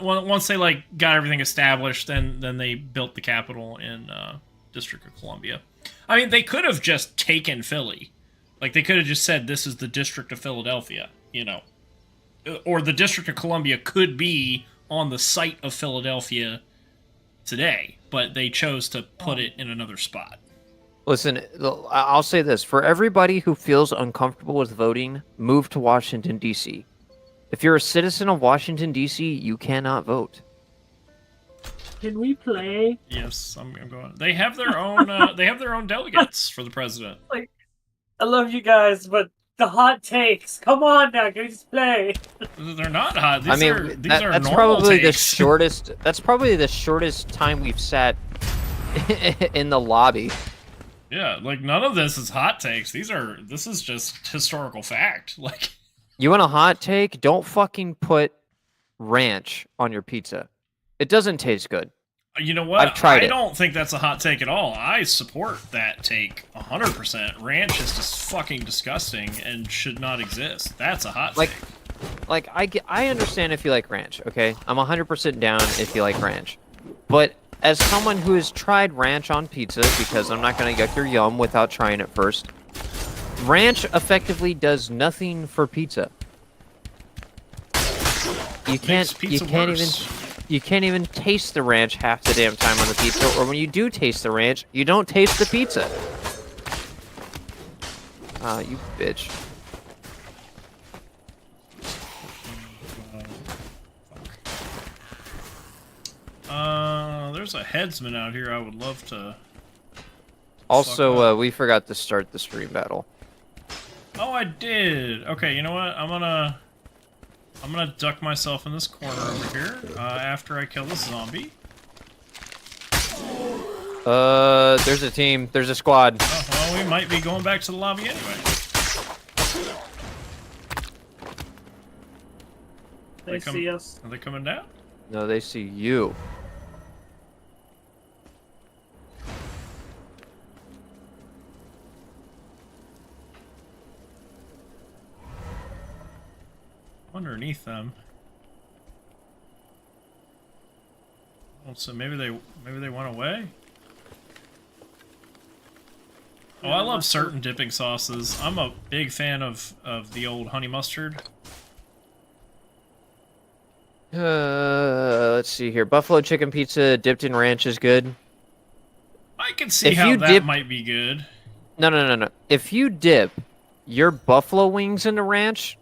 once they like got everything established, then they built the capital in District of Columbia. I mean, they could have just taken Philly, like they could have just said this is the District of Philadelphia, or the District of Columbia could be on the site of Philadelphia today, but they chose to put it in another spot. Listen, I'll say this. For everybody who feels uncomfortable with voting, move to Washington, D.C. If you're a citizen of Washington, D.C., you cannot vote. Can we play? Yes, I'm going. They have their own. They have their own delegates for the president. Like, I love you guys, but the hot takes. Come on now, can we just play? They're not hot. That's normal probably takes. the shortest. That's probably the shortest time we've sat in the lobby. Yeah, like none of this is hot takes. This is just historical fact. Like, you want a hot take? Don't fucking put ranch on your pizza. It doesn't taste good. You know what? I've tried it. I don't think that's a hot take at all. I support that take 100%. Ranch is just fucking disgusting and should not exist. That's a hot take. Like I understand if you like ranch, okay? I'm 100% down if you like ranch. But as someone who has tried ranch on pizza, because I'm not going to get your yum without trying it first, ranch effectively does nothing for pizza. You can't even taste the ranch half the damn time on the pizza, or when you do taste the ranch, you don't taste the pizza. Ah, you bitch. There's a headsman out here I would love to... Also, we forgot to start the stream battle. Oh, I did! Okay, you know what? I'm gonna duck myself in this corner over here, after I kill this zombie. There's a team. There's a squad. Oh, well, we might be going back to the lobby anyway. They see us. Are they coming down? No, they see you. Underneath them. Oh, so maybe they went away? Oh, I love certain dipping sauces. I'm a big fan of the old honey mustard. Let's see here. Buffalo chicken pizza dipped in ranch is good. I can see how that might be good. No. If you dip your buffalo wings into ranch,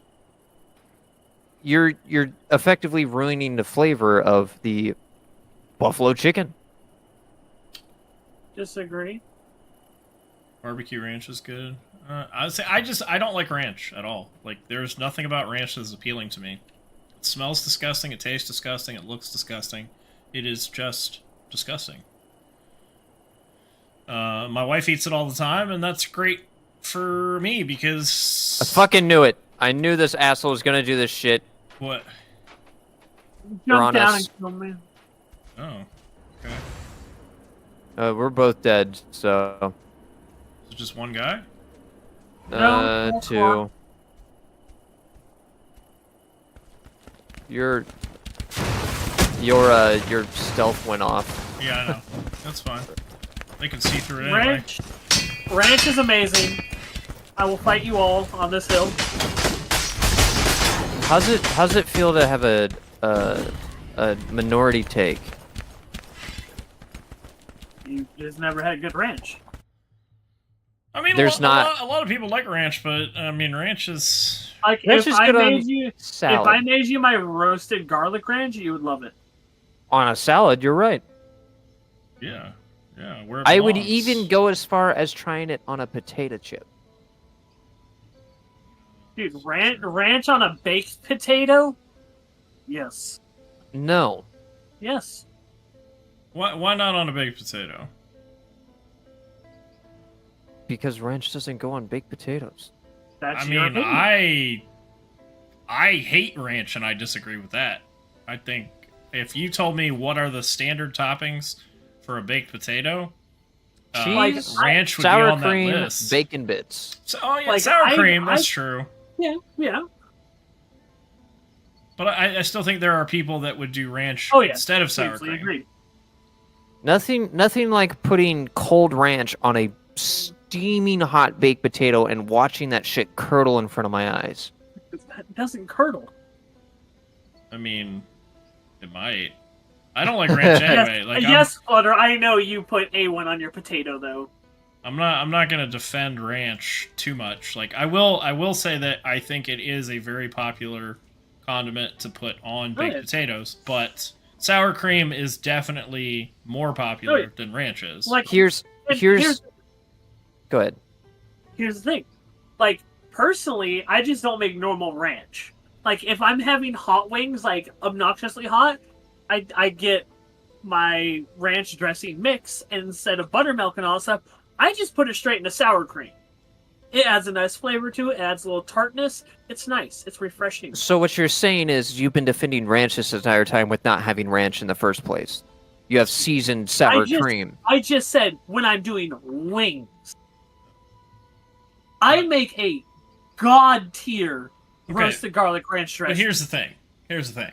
you're effectively ruining the flavor of the buffalo chicken. Disagree. Barbecue ranch is good. I don't like ranch at all. Like, there's nothing about ranch that's appealing to me. It smells disgusting. It tastes disgusting. It looks disgusting. It is just disgusting. My wife eats it all the time, and that's great for me because I fucking knew it. I knew this asshole was gonna do this shit. What? Jump down and kill me. Oh, okay. We're both dead, so. Is it just one guy? No, two. Your stealth went off. Yeah, I know. That's fine. They can see through it anyway. Ranch is amazing. I will fight you all on this hill. How's it feel to have a minority take? You just never had good ranch. I mean, there's a lot of people like ranch, but I mean, ranch is like ranch if I made you my roasted garlic ranch, you would love it. On a salad, you're right. Yeah. I would even go as far as trying it on a potato chip. Dude, ranch on a baked potato? Yes. No. Yes. Why not on a baked potato? Because ranch doesn't go on baked potatoes. That's I hate ranch, and I disagree with that. I think if you told me what are the standard toppings for a baked potato, cheese, ranch would sour be on cream, that list. bacon bits. So, oh yeah, like, sour cream. That's true. Yeah. But I still think there are people that would do ranch Oh yeah, instead of sour completely cream. agree. Nothing like putting cold ranch on a steaming hot baked potato and watching that shit curdle in front of my eyes. It doesn't curdle. I mean, it might. I don't like ranch anyway. Yes, Like, yes, Flutter. I know you put A1 on your potato though. I'm not gonna defend ranch too much. Like, I will say that I think it is a very popular condiment to put on baked potatoes, but sour cream is definitely more popular than ranch is. Like, Here's Go ahead. here's the thing. Like, personally, I just don't make normal ranch. Like, if I'm having hot wings, like, obnoxiously hot, I get my ranch dressing mix, and instead of buttermilk and all that stuff, I just put it straight into sour cream. It adds a nice flavor to it, adds a little tartness. It's nice. It's refreshing. So what you're saying is you've been defending ranch this entire time with not having ranch in the first place. You have seasoned sour cream. I just said when I'm doing wings. I make a god tier roasted garlic ranch dressing. But here's the thing. Here's the thing.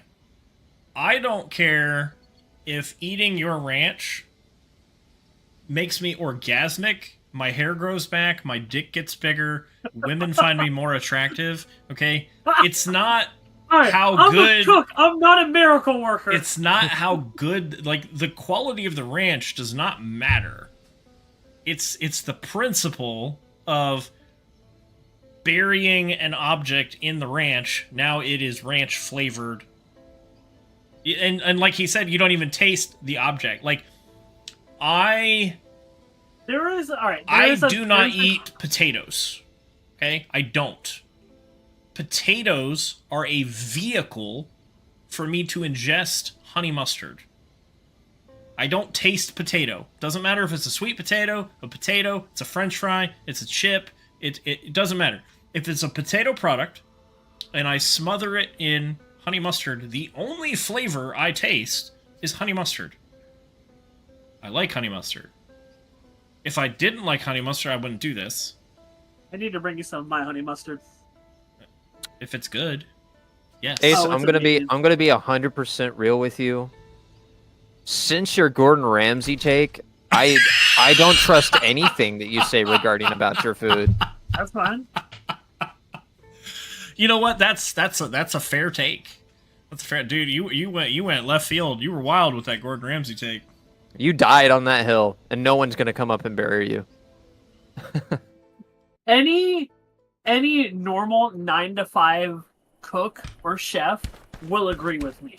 I don't care if eating your ranch makes me orgasmic, my hair grows back, my dick gets bigger, women find me more attractive, okay? It's not how I'm good... a cook. I'm not a miracle worker. It's not how good... Like, the quality of the ranch does not matter. It's the principle of burying an object in the ranch. Now it is ranch flavored. And like he said, you don't even taste the object. Like, I do not eat potatoes. Okay? I don't. Potatoes are a vehicle for me to ingest honey mustard. I don't taste potato. Doesn't matter if it's a sweet potato, it's a french fry, it's a chip. It doesn't matter. If it's a potato product and I smother it in honey mustard, the only flavor I taste is honey mustard. I like honey mustard. If I didn't like honey mustard, I wouldn't do this. I need to bring you some of my honey mustard. If it's good, yes. Ace, Oh, I'm it's gonna amazing. be 100% real with you. Since your Gordon Ramsay take, I don't trust anything that you say regarding about your food. That's fine. You know what? That's a fair take. That's a fair, dude. You went left field. You were wild with that Gordon Ramsay take. You died on that hill, and no one's gonna come up and bury you. Any normal 9 to 5 cook or chef will agree with me.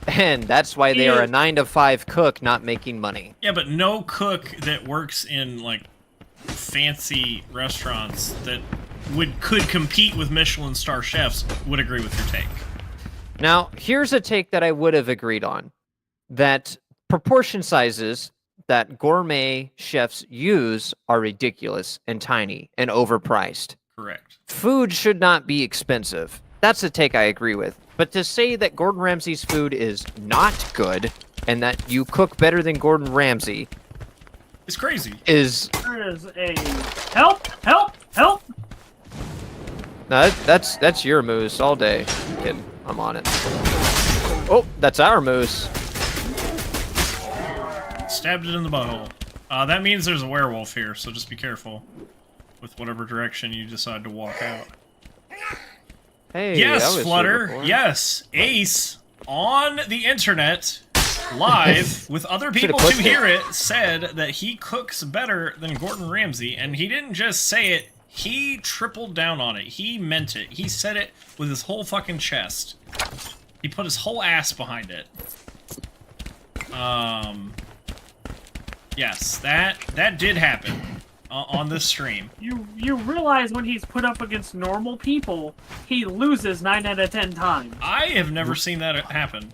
And that's why they are a 9 to 5 cook, not making money. Yeah, but no cook that works in like fancy restaurants that could compete with Michelin star chefs would agree with your take. Now, here's a take that I would have agreed on. That proportion sizes that gourmet chefs use are ridiculous and tiny and overpriced. Correct. Food should not be expensive. That's a take I agree with. But to say that Gordon Ramsay's food is not good and that you cook better than Gordon Ramsay It's crazy. is... There is a help. No, that's your moose all day. Kidding. I'm on it. Oh, that's our moose. Stabbed it in the butthole. That means there's a werewolf here, so just be careful with whatever direction you decide to walk out. Hey, Yes, I was here Flutter. before. Yes, Ace on the internet, live with other people Should've to clicked hear it, said that he cooks better than Gordon Ramsay, and he didn't just say it. He tripled down on it. He meant it. He said it with his whole fucking chest. He put his whole ass behind it. Yes, that did happen on this stream. You realize when he's put up against normal people, he loses 9 out of 10 times. I have never seen that happen.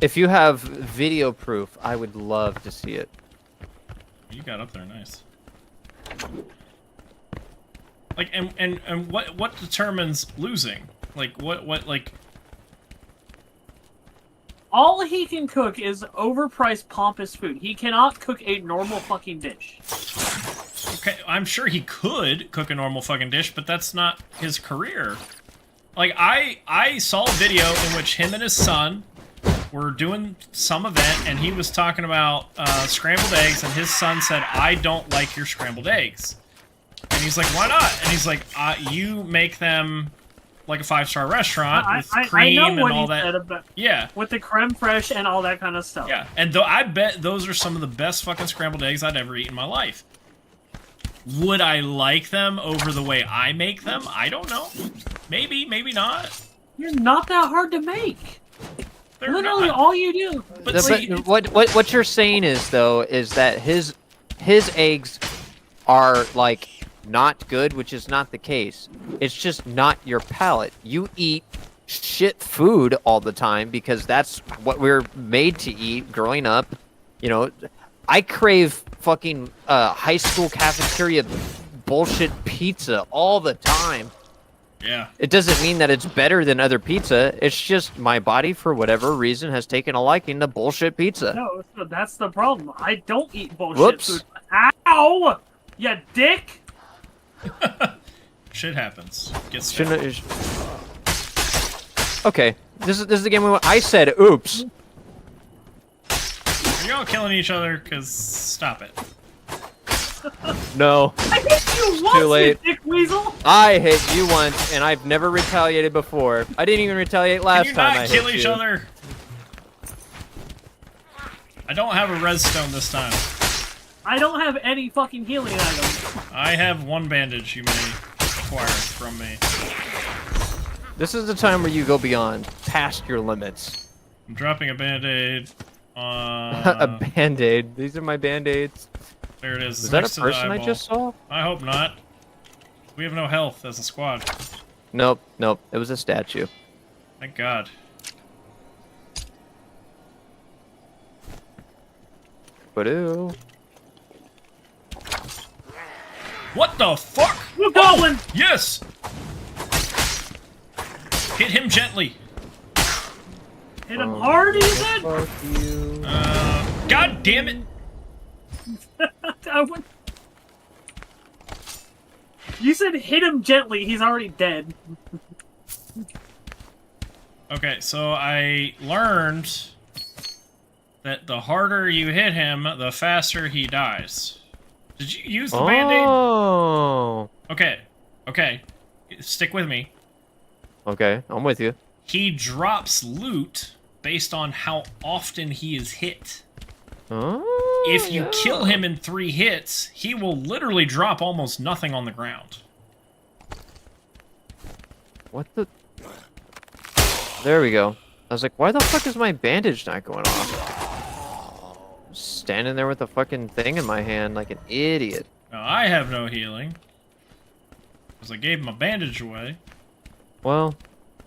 If you have video proof, I would love to see it. You got up there, nice. Like, and what determines losing? Like, what like... All he can cook is overpriced, pompous food. He cannot cook a normal fucking dish. Okay, I'm sure he could cook a normal fucking dish, but that's not his career. Like, I saw a video in which him and his son were doing some event, and he was talking about scrambled eggs, and his son said, "I don't like your scrambled eggs." And he's like, "Why not?" And he's like, "You make them like a 5-star restaurant with cream and all that." Yeah, with the creme fraiche and all that kind of stuff. yeah. And I bet those are some of the best fucking scrambled eggs I'd ever eaten in my life. Would I like them over the way I make them? I don't know. Maybe, maybe not. You're not that hard to make. They're Literally not. all you do. But see, What you're saying is though is that his eggs are like not good, which is not the case. It's just not your palate. You eat shit food all the time because that's what we're made to eat growing up. You know, I crave fucking high school cafeteria bullshit pizza all the time. yeah. It doesn't mean that it's better than other pizza. It's just my body, for whatever reason, has taken a liking to bullshit pizza. No, that's the problem. I don't eat bullshit Whoops. food. Ow! You dick! Shit happens. Gets Shouldn't it- Okay, this is the game we want. I said, oops. You're all killing each other, cause stop it. No, I hit you once, too late. you dick weasel! I hit you once, and I've never retaliated before. I didn't even retaliate last Can you time not I kill hit each you. other? I don't have a redstone this time. I don't have any fucking healing items. I have one bandage you may acquire from me. This is the time where you go beyond, past your limits. I'm dropping a band-aid A on... band-aid. These are my band-aids. There it is. Is that next a to the person I eyeball. just saw? I hope not. We have no health as a squad. Nope, nope. It was a statue. Thank God. Badoo. What the fuck? We're going! Yes! Hit him gently. Hit him hard, you said? Fuck you. God damn it! I went... You said hit him gently, he's already dead. Okay, so I learned that the harder you hit him, the faster he dies. Did you use the band-aid? Oh. Okay, okay. Stick with me. Okay, I'm with you. He drops loot based on how often he is hit. Oh, If you yeah. kill him in 3 hits, he will literally drop almost nothing on the ground. What the? There we go. I was like, why the fuck is my bandage not going off? Standing there with a fucking thing in my hand like an idiot. Now, I have no healing. Because I gave my bandage away. Well,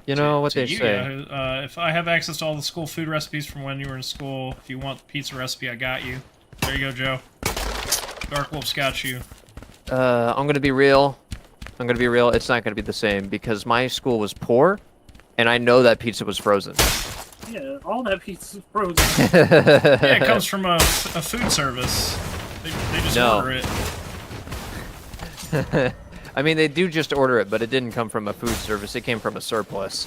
you know what they you, say. yeah, if I have access to all the school food recipes from when you were in school, if you want the pizza recipe, I got you. There you go, Joe. Dark Wolf's got you. I'm gonna be real. I'm gonna be real. It's not gonna be the same because my school was poor, and I know that pizza was frozen. Yeah, all that pizza's frozen. Yeah, it comes from a food service. They just No. order it. I mean, they do just order it, but it didn't come from a food service. It came from a surplus.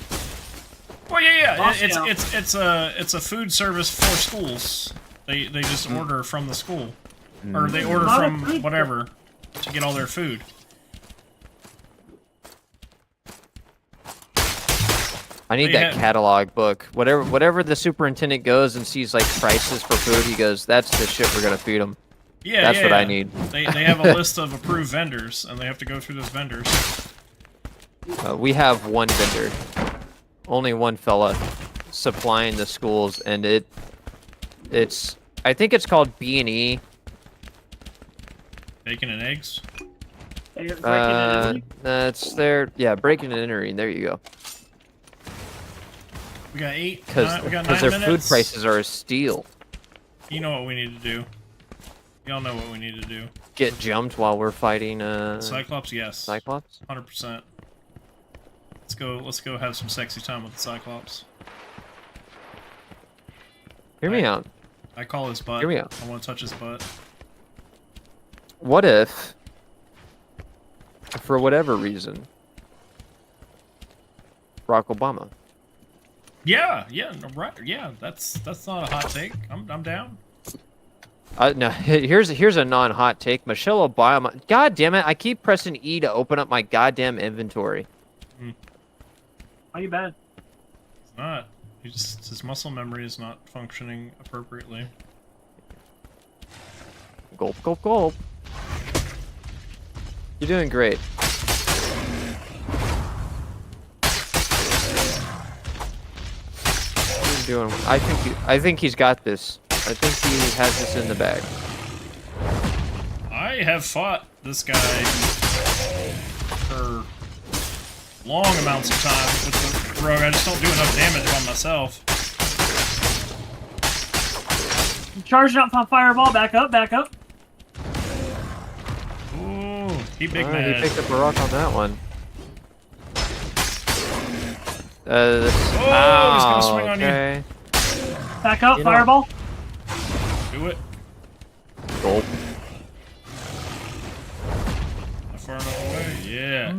Well, yeah. Moscow. It's a food service for schools. They just order from the school, or they order Not a from food whatever to get all their food. I need They that have- catalog book. Whatever the superintendent goes and sees like prices for food, he goes, "That's the shit we're gonna feed them." Yeah, That's what I yeah. need. They have a list of approved vendors, and they have to go through those vendors. We have one vendor, only one fella, supplying the schools, and it's I think it's called B&E. Bacon and eggs. That's there. Yeah, breaking and entering. There you go. We got 8. Because We got 9 their minutes. food prices are a steal. You know what we need to do. Y'all know what we need to do. Get jumped while we're fighting Cyclops, yes. Cyclops. 100%. Let's go have some sexy time with the Cyclops. Hear me out. I call his butt. Hear me out. I want to touch his butt. What if, for whatever reason, Barack Obama. Yeah, no, right, yeah. That's not a hot take. I'm down. No, here's a non-hot take. Michelle Obama. God damn it! I keep pressing E to open up my goddamn inventory. Are you bad? It's not. His muscle memory is not functioning appropriately. Gulp, gulp, gulp. You're doing great. What are you doing? I think he's got this. I think he has this in the bag. I have fought this guy for long amounts of time with the rogue. I just don't do enough damage by myself. I'm charging up on fireball. Back up, back up. Ooh, he big mad. He picked up a rock on that one. He's gonna swing on you. Back up, fireball. Do it. Gulp. Not far enough away. Yeah.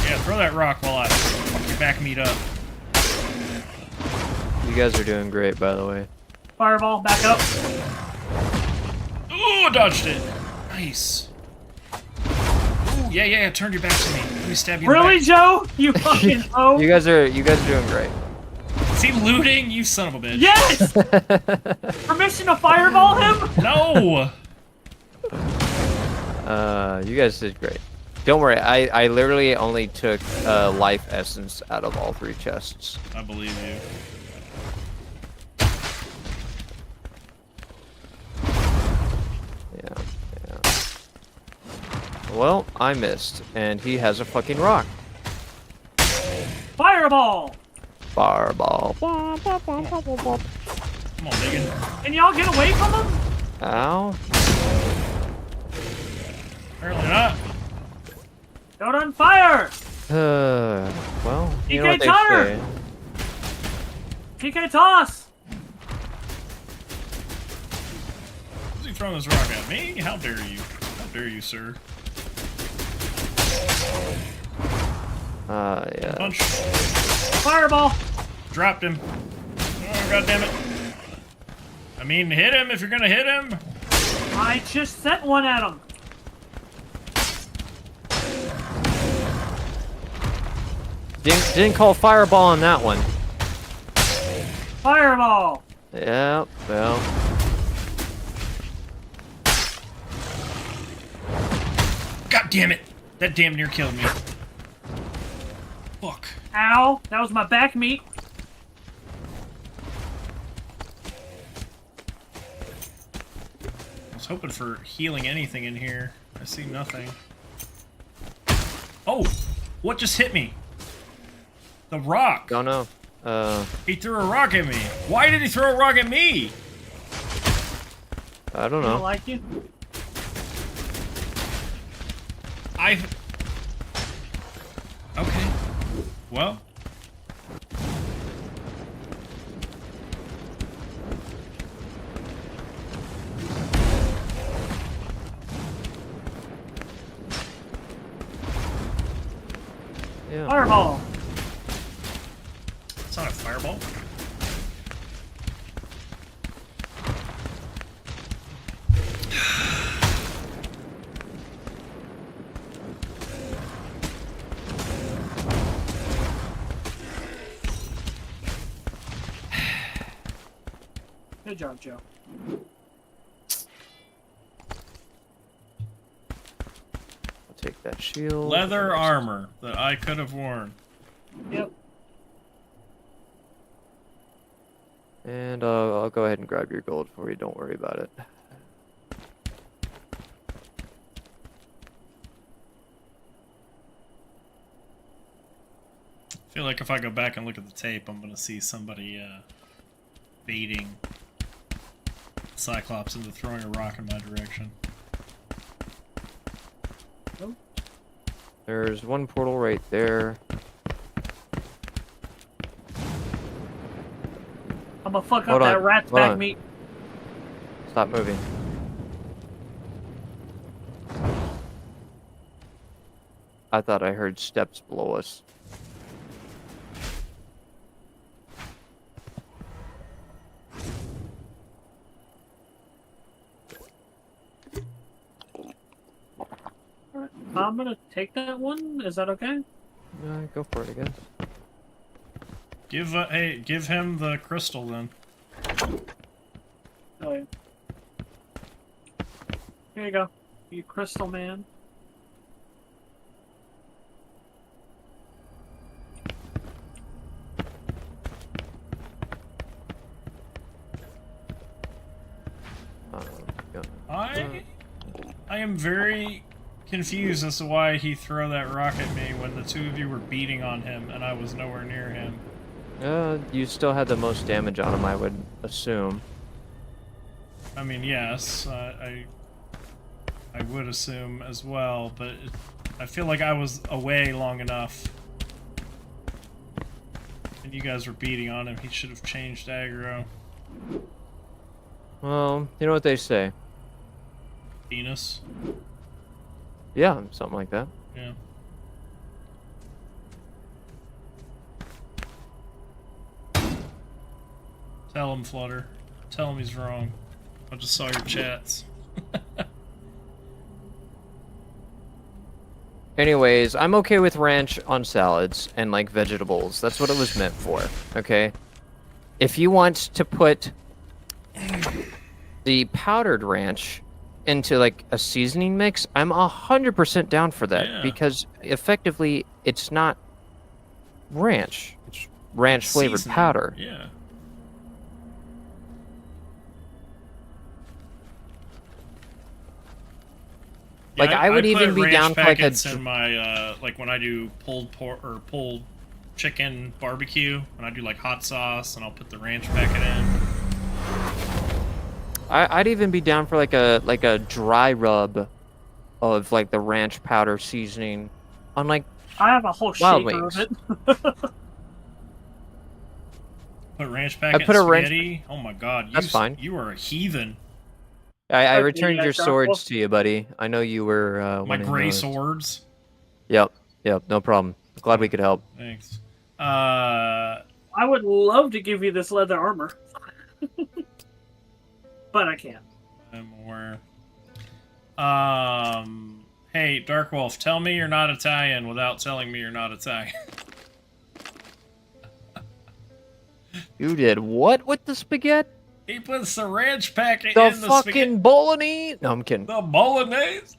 Yeah, throw that rock while I fuck your back meat up. You guys are doing great, by the way. Fireball, back up. Ooh, dodged it. Nice. Ooh, yeah. Turn your back to me. Let me stab you. Really, in the back. Joe? You fucking hoe. You guys are doing great. Is he looting? You son of a bitch. Yes! Permission to fireball him? No! You guys did great. Don't worry, I literally only took life essence out of all 3 chests. I believe you. Yeah. Well, I missed, and he has a fucking rock. Fireball! Fireball. Come on, Megan. Can y'all get away from him? Ow. Apparently not. Don't on fire! Well, you PK know what they Turner! say. PK toss! Is he throwing this rock at me? How dare you? How dare you, sir? Yeah. Punch. Fireball! Dropped him. Oh, God damn it. I mean, hit him if you're gonna hit him. I just sent one at him. Didn't call fireball on that one. Fireball! Yeah, well. God damn it. That damn near killed me. Fuck. Ow! That was my back meat. I was hoping for healing anything in here. I see nothing. Oh! What just hit me? The rock! Don't know. He threw a rock at me. Why did he throw a rock at me? I don't I know. like you. Okay. Well. Yeah. Fireball! It's not a fireball. Good job, Joe. I'll take that shield. Leather armor that I could have worn. Yep. And I'll go ahead and grab your gold for you. Don't worry about it. I feel like if I go back and look at the tape, I'm gonna see somebody baiting Cyclops into throwing a rock in my direction. There's one portal right there. I'm gonna fuck Hold up that on, rat's hold back on. meat. Stop moving. I thought I heard steps below us. Alright, I'm gonna take that one. Is that okay? Go for it, I guess. Give him the crystal then. Oh, yeah. Here you go. You crystal man. I am very confused as to why he threw that rock at me when the two of you were beating on him and I was nowhere near him. You still had the most damage on him, I would assume. I mean, yes, I would assume as well, but I feel like I was away long enough. And you guys were beating on him. He should have changed aggro. Well, you know what they say. Venus. Yeah, something like that. Yeah. Tell him, Flutter. Tell him he's wrong. I just saw your chats. Anyways, I'm okay with ranch on salads and, like, vegetables. That's what it was meant for, okay? If you want to put the powdered ranch into, like, a seasoning mix, I'm 100% down for that. Yeah. Because, effectively, it's not ranch. It's ranch-flavored Seasoning. powder. Yeah. Like, I would even be down for, like, a... in my, like, when I do pulled pork, or pulled chicken barbecue, when I do, like, hot sauce, and I'll put the ranch packet in. I'd even be down for, like a dry rub of, like, the ranch powder seasoning on, like, I have a whole Wild shaker wings. of it. Put ranch packet put in a ranch- spaghetti? Oh my god, That's fine. You are a heathen. I Okay, returned yeah, your sure. swords to you, buddy. I know you were, My wanting gray those. swords. Yep, no problem. Glad we could help. Thanks. I would love to give you this leather armor. But I can't. I'm aware. Hey, Darkwolf, tell me you're not Italian without telling me you're not Italian. You did what with the spaghetti? He puts the ranch packet The in the fucking spaghetti. bolognese? No, I'm kidding. The bolognese?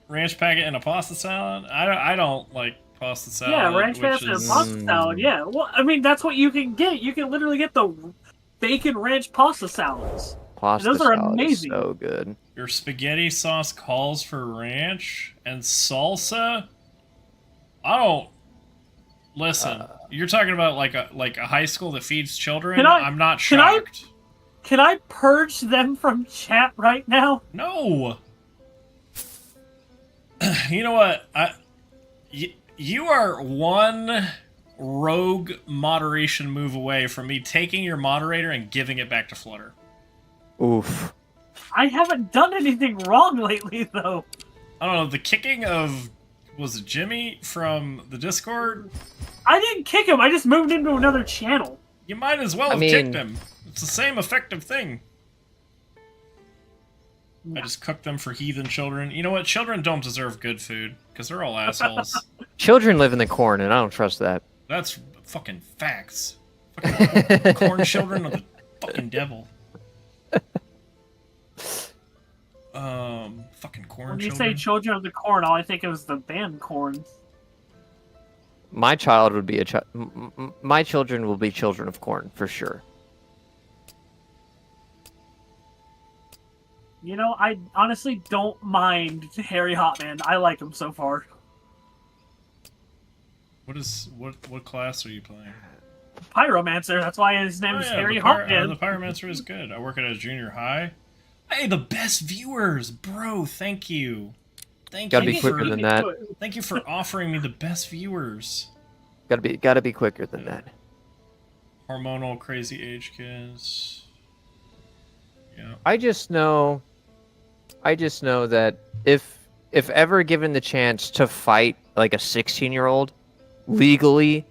Ranch packet in a pasta salad? I don't like pasta salad. Yeah, ranch which pasta and is- pasta salad. Yeah, well, I mean that's what you can get. You can literally get the bacon ranch pasta salads. Pasta Those are salad amazing. is so good. Your spaghetti sauce calls for ranch and salsa? I don't... Listen, you're talking about like a high school that feeds children? I'm not shocked. Can I purge them from chat right now? No! You know what? You are one rogue moderation move away from me taking your moderator and giving it back to Flutter. Oof. I haven't done anything wrong lately, though. I don't know, the kicking of... Was it Jimmy from the Discord? I didn't kick him. I just moved him to another channel. You might as well have kicked him. It's the same effective thing. I just cooked them for heathen children. You know what? Children don't deserve good food, because they're all assholes. Children live in the corn, and I don't trust that. That's fucking facts. Fucking corn children of the fucking devil. Fucking corn When you children. say children of the corn, all I think of is the band corn. My child would be a child. My children will be children of corn, for sure. You know, I honestly don't mind Harry Hotman. I like him so far. What class are you playing? Pyromancer, that's why his name is Harry Hotman. The Pyromancer is good. I work at a junior high. Hey, the best viewers, bro. Thank you. Gotta be quicker than that. Thank you for offering me the best viewers. Gotta be quicker than that. Hormonal crazy age kids. Yeah. I just know that if if ever given the chance to fight like a 16-year-old legally,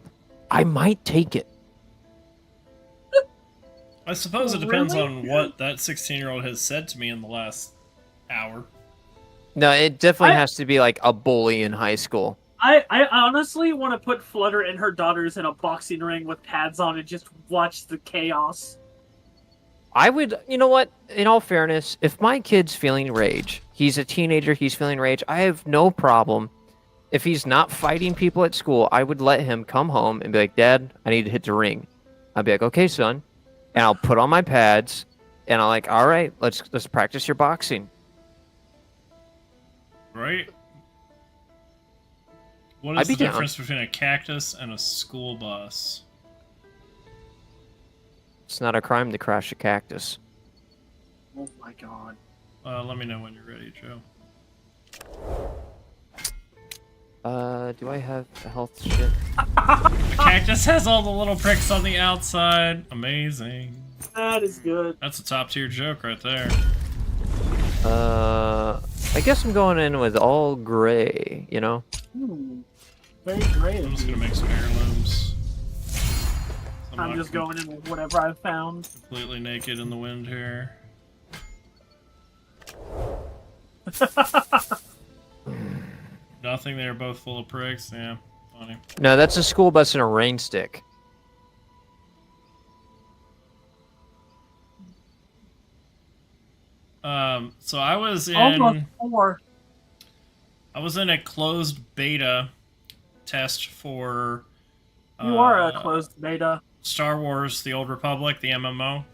I might take it. I suppose it depends on what that 16-year-old has said to me in the last hour. No, it definitely has to be like a bully in high school. I honestly want to put Flutter and her daughters in a boxing ring with pads on and just watch the chaos. I would, you know what? In all fairness, if my kid's feeling rage, he's a teenager, he's feeling rage, I have no problem. If he's not fighting people at school, I would let him come home and be like, Dad, I need to hit the ring. I'd be like, okay, son. And I'll put on my pads, and I'm like, all right, let's practice your boxing. Right? What I'd is be the down. difference between a cactus and a school bus? It's not a crime to crash a cactus. Oh my god. Let me know when you're ready, Joe. Do I have a health shit? The cactus has all the little pricks on the outside. Amazing. That is good. That's a top tier joke right there. I guess I'm going in with all gray, you know? Very great. I'm just gonna make some heirlooms. I'm just going in with whatever I've found. Completely naked in the wind here. Nothing, they're both full of pricks. Yeah, funny. No, that's a school bus and a rain stick. So I was Almost in 4. I was in a closed beta test for You are a closed beta. Star Wars: The Old Republic, the MMO,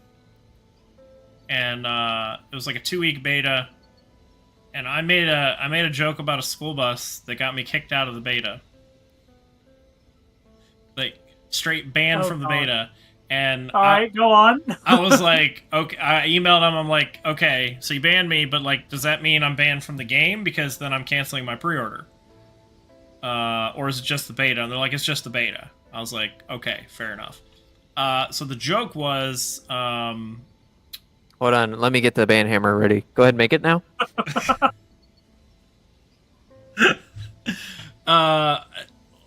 and it was like a 2-week beta. And I made a joke about a school bus that got me kicked out of the beta. Like straight banned from the beta. And Alright, go on. I was like, okay, I emailed them, I'm like, okay, so you banned me, but like, does that mean I'm banned from the game? Because then I'm canceling my pre-order. Or is it just the beta? And they're like, it's just the beta. I was like, okay, fair enough. So the joke was, Hold on, let me get the band hammer ready. Go ahead, make it now. let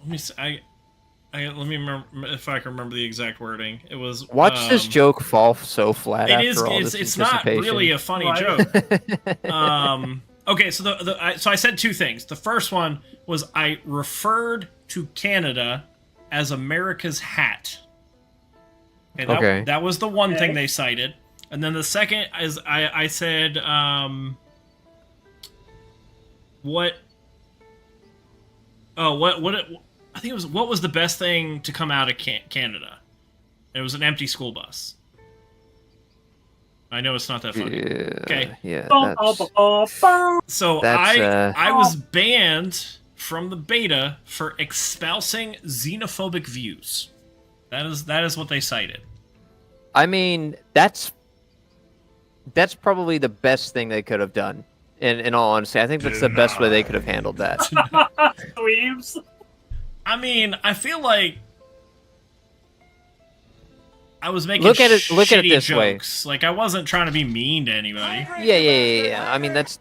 me see, let me remember if I can remember the exact wording. It was Watch this joke fall so flat it after is, all this it's not really a funny joke. Okay, so so I said 2 things. The first one was I referred to Canada as America's hat. Okay, that was the one thing they cited. And then the second is I said, what? Oh, I think it was, what was the best thing to come out of Canada? It was an empty school bus. I know it's not that funny. Yeah, Okay. Yeah. So that's, I was banned from the beta for espousing xenophobic views. That is what they cited. I mean, that's probably the best thing they could have done. In all honesty, I think that's the best way they could have handled that. Dweebs. I mean, I feel like I was making look at it this jokes. Like I wasn't trying to be mean to anybody. Yeah. I mean, that's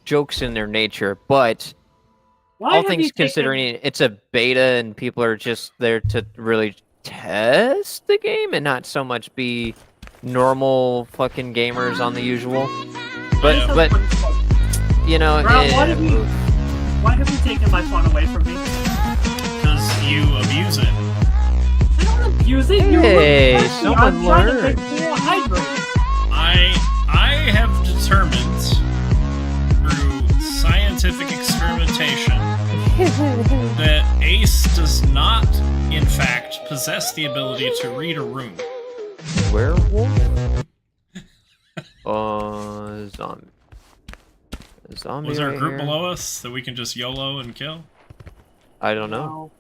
jokes in their nature, but all things considering, it's a beta and people are just there to really test the game and not so much be normal fucking gamers on the usual. But you know, Bro, why have you taken my phone away from me? Because you abuse it. I don't abuse it. Hey, someone learn. I have determined through scientific experimentation that Ace does not, in fact, possess the ability to read a room. Werewolf? Zombie. Zombie. Was there a group here? below us that we can just YOLO and kill? I don't know.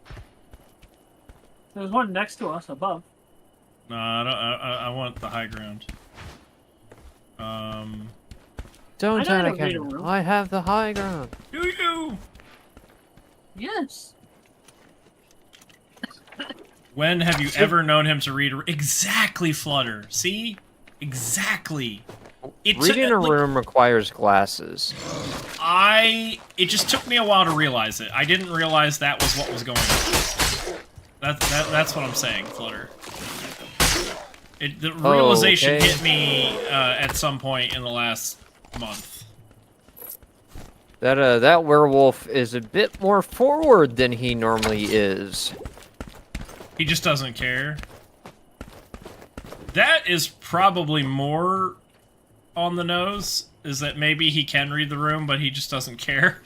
There's one next to us above. No, I want the high ground. Don't I know attack how to read a him. room. I have the high ground. Do you? Yes. When have you ever known him to read exactly, Flutter? See? Exactly. Reading a room requires glasses. It just took me a while to realize it. I didn't realize that was what was going on. That's what I'm saying, Flutter. The realization hit me at some point in the last month. That werewolf is a bit more forward than he normally is. He just doesn't care. That is probably more on the nose, is that maybe he can read the room, but he just doesn't care.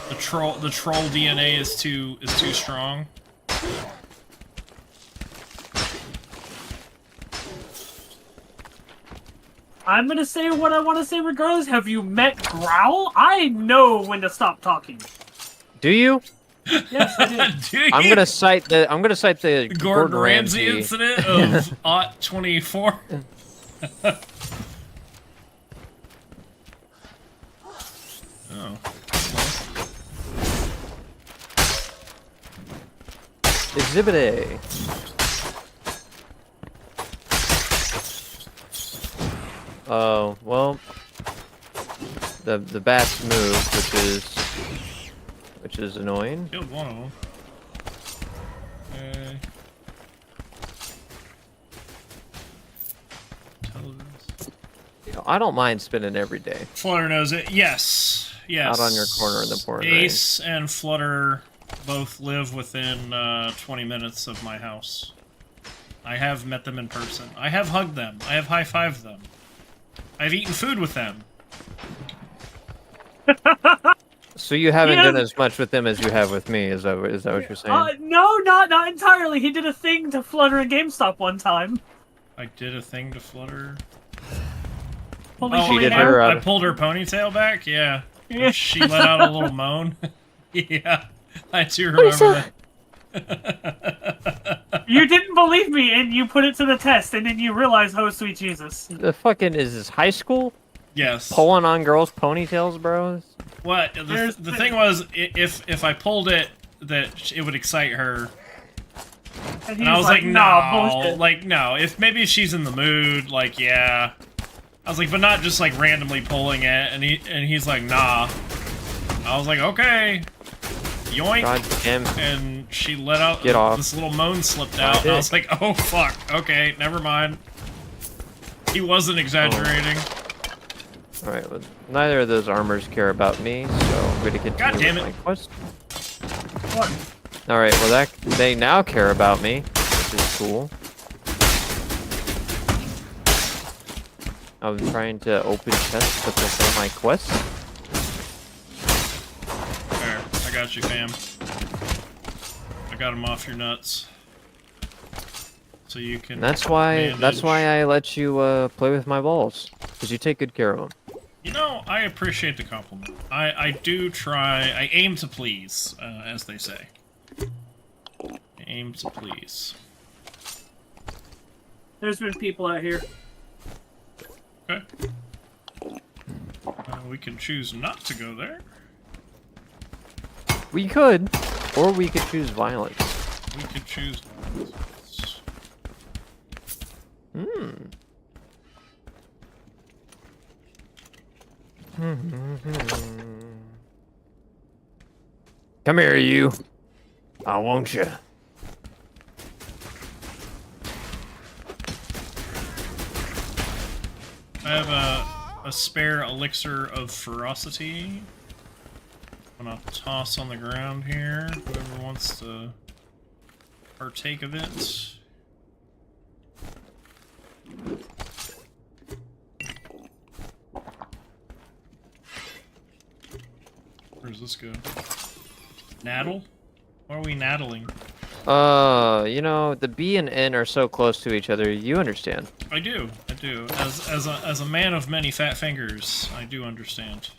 The troll DNA is too strong. I'm gonna say what I want to say regardless. Have you met Growl? I know when to stop talking. Do you? Yes, I do. Do you? I'm gonna cite the Gordon Ramsay incident of Ot 24. Oh. Exhibit A. Oh, well, the bats moved, which is annoying. Killed one of them. You know, I don't mind spending every day. Flutter knows it. Yes. Yes. Out on your corner in the pouring rain. Ace and Flutter both live within 20 minutes of my house. I have met them in person. I have hugged them. I have high-fived them. I've eaten food with them. So you haven't done as much with them as you have with me, is that what you're saying? No, not entirely. He did a thing to Flutter and GameStop one time. I did a thing to Flutter. I pulled her ponytail back? Yeah. She let out a little moan. Yeah, I do remember that. You didn't believe me, and you put it to the test, and then you realized, oh, sweet Jesus. The fucking, is this high school? Yes. Pulling on girls' ponytails, bro? What? The thing was, if I pulled it, that it would excite her. And I was like, no. Like, no. If she's in the mood, like, yeah. I was like, but not just, like, randomly pulling it. And he's like, nah. I was like, okay. Yoink. God damn. And she let out this little moan slipped out. And I was like, oh, fuck. Okay, never mind. He wasn't exaggerating. Alright, well, neither of those armors care about me, so I'm gonna continue with my quest. What? Alright, well they now care about me, which is cool. I'm trying to open chests to fulfill my quest. There, I got you, fam. I got him off your nuts. So you can. That's why I let you play with my balls, because you take good care of them. You know, I appreciate the compliment. I do try. I aim to please, as they say. Aim to please. There's been people out here. Okay. We can choose not to go there. We could, or we could choose violence. We could choose violence. Come here, you. I want you. I have a spare elixir of ferocity. I'm gonna toss on the ground here. Whoever wants to partake of it. Where does this go? Naddle? Why are we naddling? You know, the B and N are so close to each other, you understand. I do. As a man of many fat fingers, I do understand.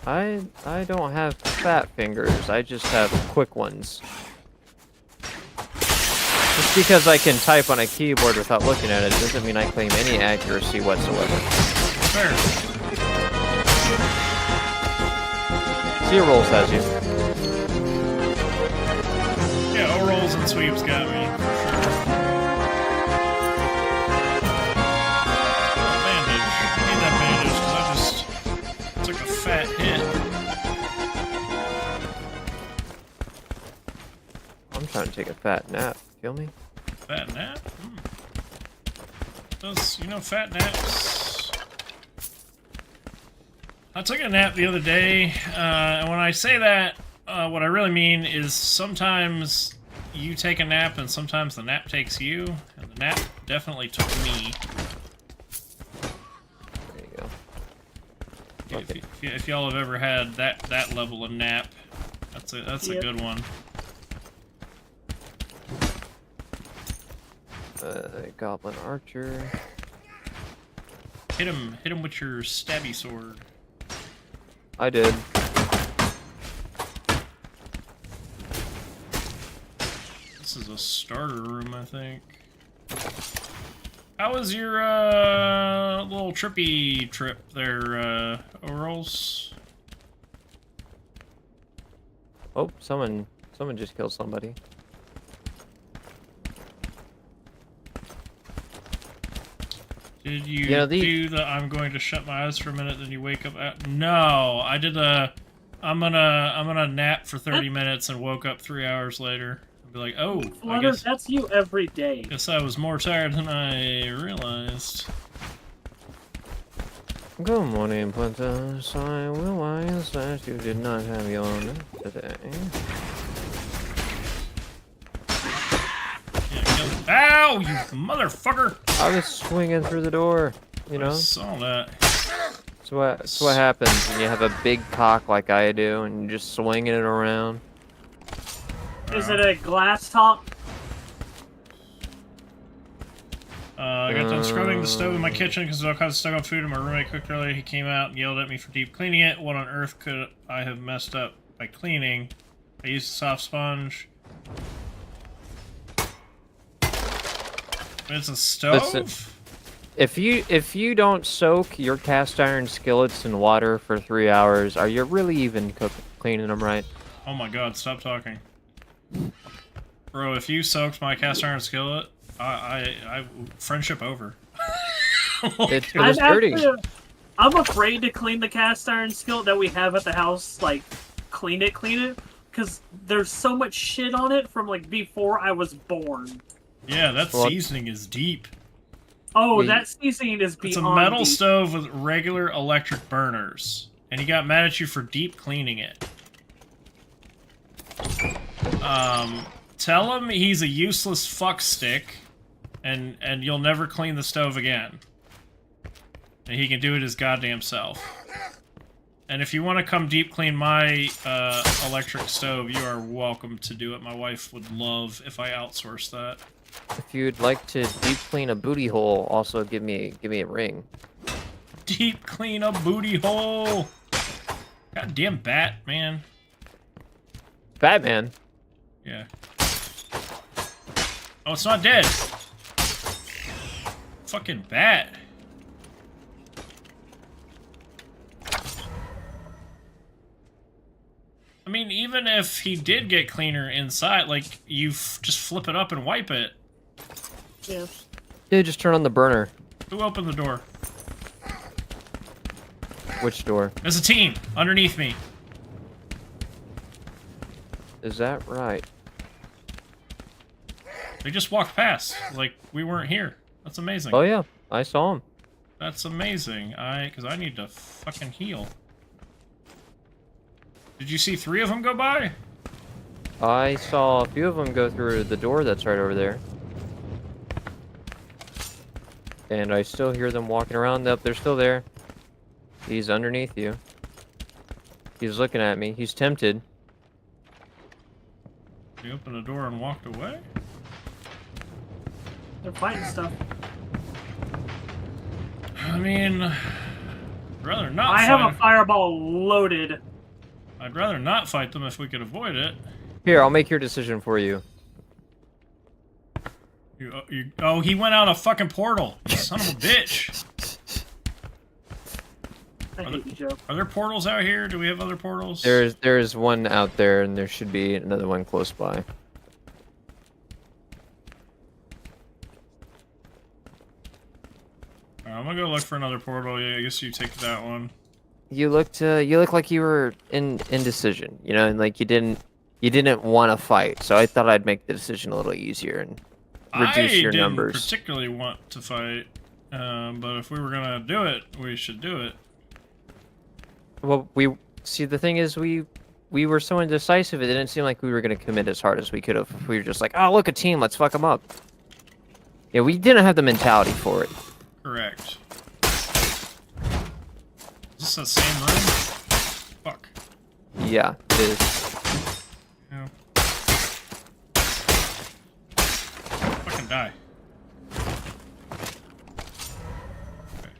I don't have fat fingers, I just have quick ones. Just because I can type on a keyboard without looking at it doesn't mean I claim any accuracy whatsoever. Fair. See, rolls has you. Yeah, O-rolls and sweeps got me, for sure. fat hit. I'm trying to take a fat nap. Feel me? Fat nap? Those, you know, fat naps. I took a nap the other day, and when I say that, what I really mean is sometimes you take a nap and sometimes the nap takes you, and the nap definitely took me. There you go. Okay. If y'all have ever had that level of nap, that's a good one. Goblin archer. Hit him with your stabby sword. I did. This is a starter room, I think. How was your little trippy trip there, Orals? Oh, someone just killed somebody. Did you do the I'm going to shut my eyes for a minute, then you wake up at... No, I did the I'm gonna nap for 30 minutes and woke up 3 hours later. I'd be like, oh, Flutter, I guess that's you every day. I was more tired than I realized. Good morning, Princess. I realize that you did not have your nap today. Ow, you motherfucker! I was swinging through the door, you know? I saw that. That's what happens when you have a big cock like I do and you're just swinging it around. Is it a glass top? I got done scrubbing the stove in my kitchen because there's all kinds of stuck on food, and my roommate cooked earlier. He came out and yelled at me for deep cleaning it. What on earth could I have messed up by cleaning? I used a soft sponge. It's a stove? Listen, if you don't soak your cast iron skillets in water for 3 hours, are you really even cleaning them right? Oh my god, stop talking. Bro, if you soaked my cast iron skillet, I friendship over. It was dirty. I'm afraid to clean the cast iron skillet that we have at the house, like, clean it, because there's so much shit on it from, like, before I was born. Yeah, that seasoning is deep. Oh, that seasoning is beyond It's a metal deep. stove with regular electric burners, and he got mad at you for deep cleaning it. Tell him he's a useless fuckstick, and you'll never clean the stove again. And he can do it his goddamn self. And if you want to come deep clean my electric stove, you are welcome to do it. My wife would love if I outsourced that. If you'd like to deep clean a booty hole, also give me a ring. Deep clean a booty hole. Goddamn bat, man. Batman. Yeah. Oh, it's not dead. Fucking bat. I mean, even if he did get cleaner inside, like, you just flip it up and wipe it. Yeah. Yeah, just turn on the burner. Who opened the door? Which door? There's a team underneath me. Is that right? They just walked past, like we weren't here. That's amazing. Oh yeah, I saw him. That's amazing. Because I need to fucking heal. Did you see 3 of them go by? I saw a few of them go through the door that's right over there. And I still hear them walking around. Up, they're still there. He's underneath you. He's looking at me. He's tempted. He opened the door and walked away? They're fighting stuff. I mean, I'd rather not I have a fireball loaded. I'd rather not fight them if we could avoid it. Here, I'll make your decision for you. Oh, he went out a fucking portal. You son of a bitch. I hate you, Joe. Are there portals out here? Do we have other portals? There's one out there, and there should be another one close by. Alright, I'm gonna go look for another portal. Yeah, I guess you take that one. you looked like you were in indecision, you know, and like you didn't want to fight. So I thought I'd make the decision a little easier and reduce your numbers. I didn't particularly want to fight, but if we were gonna do it, we should do it. Well, we see the thing is we were so indecisive. It didn't seem like we were gonna commit as hard as we could have. We were just like, oh, look, a team, let's fuck them up. Yeah, we didn't have the mentality for it. Correct. Is this the same room? Fuck. Yeah, it is. Yeah. Fucking die. Okay.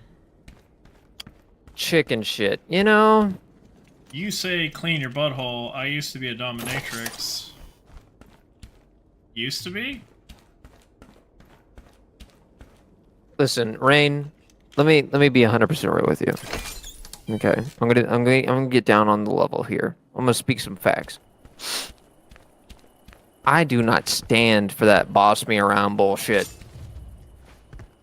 Chicken shit, you know? You say clean your butthole. I used to be a dominatrix. Used to be? Listen, Rain, let me be 100% real with you. Okay, I'm gonna get down on the level here. I'm gonna speak some facts. I do not stand for that boss me around bullshit.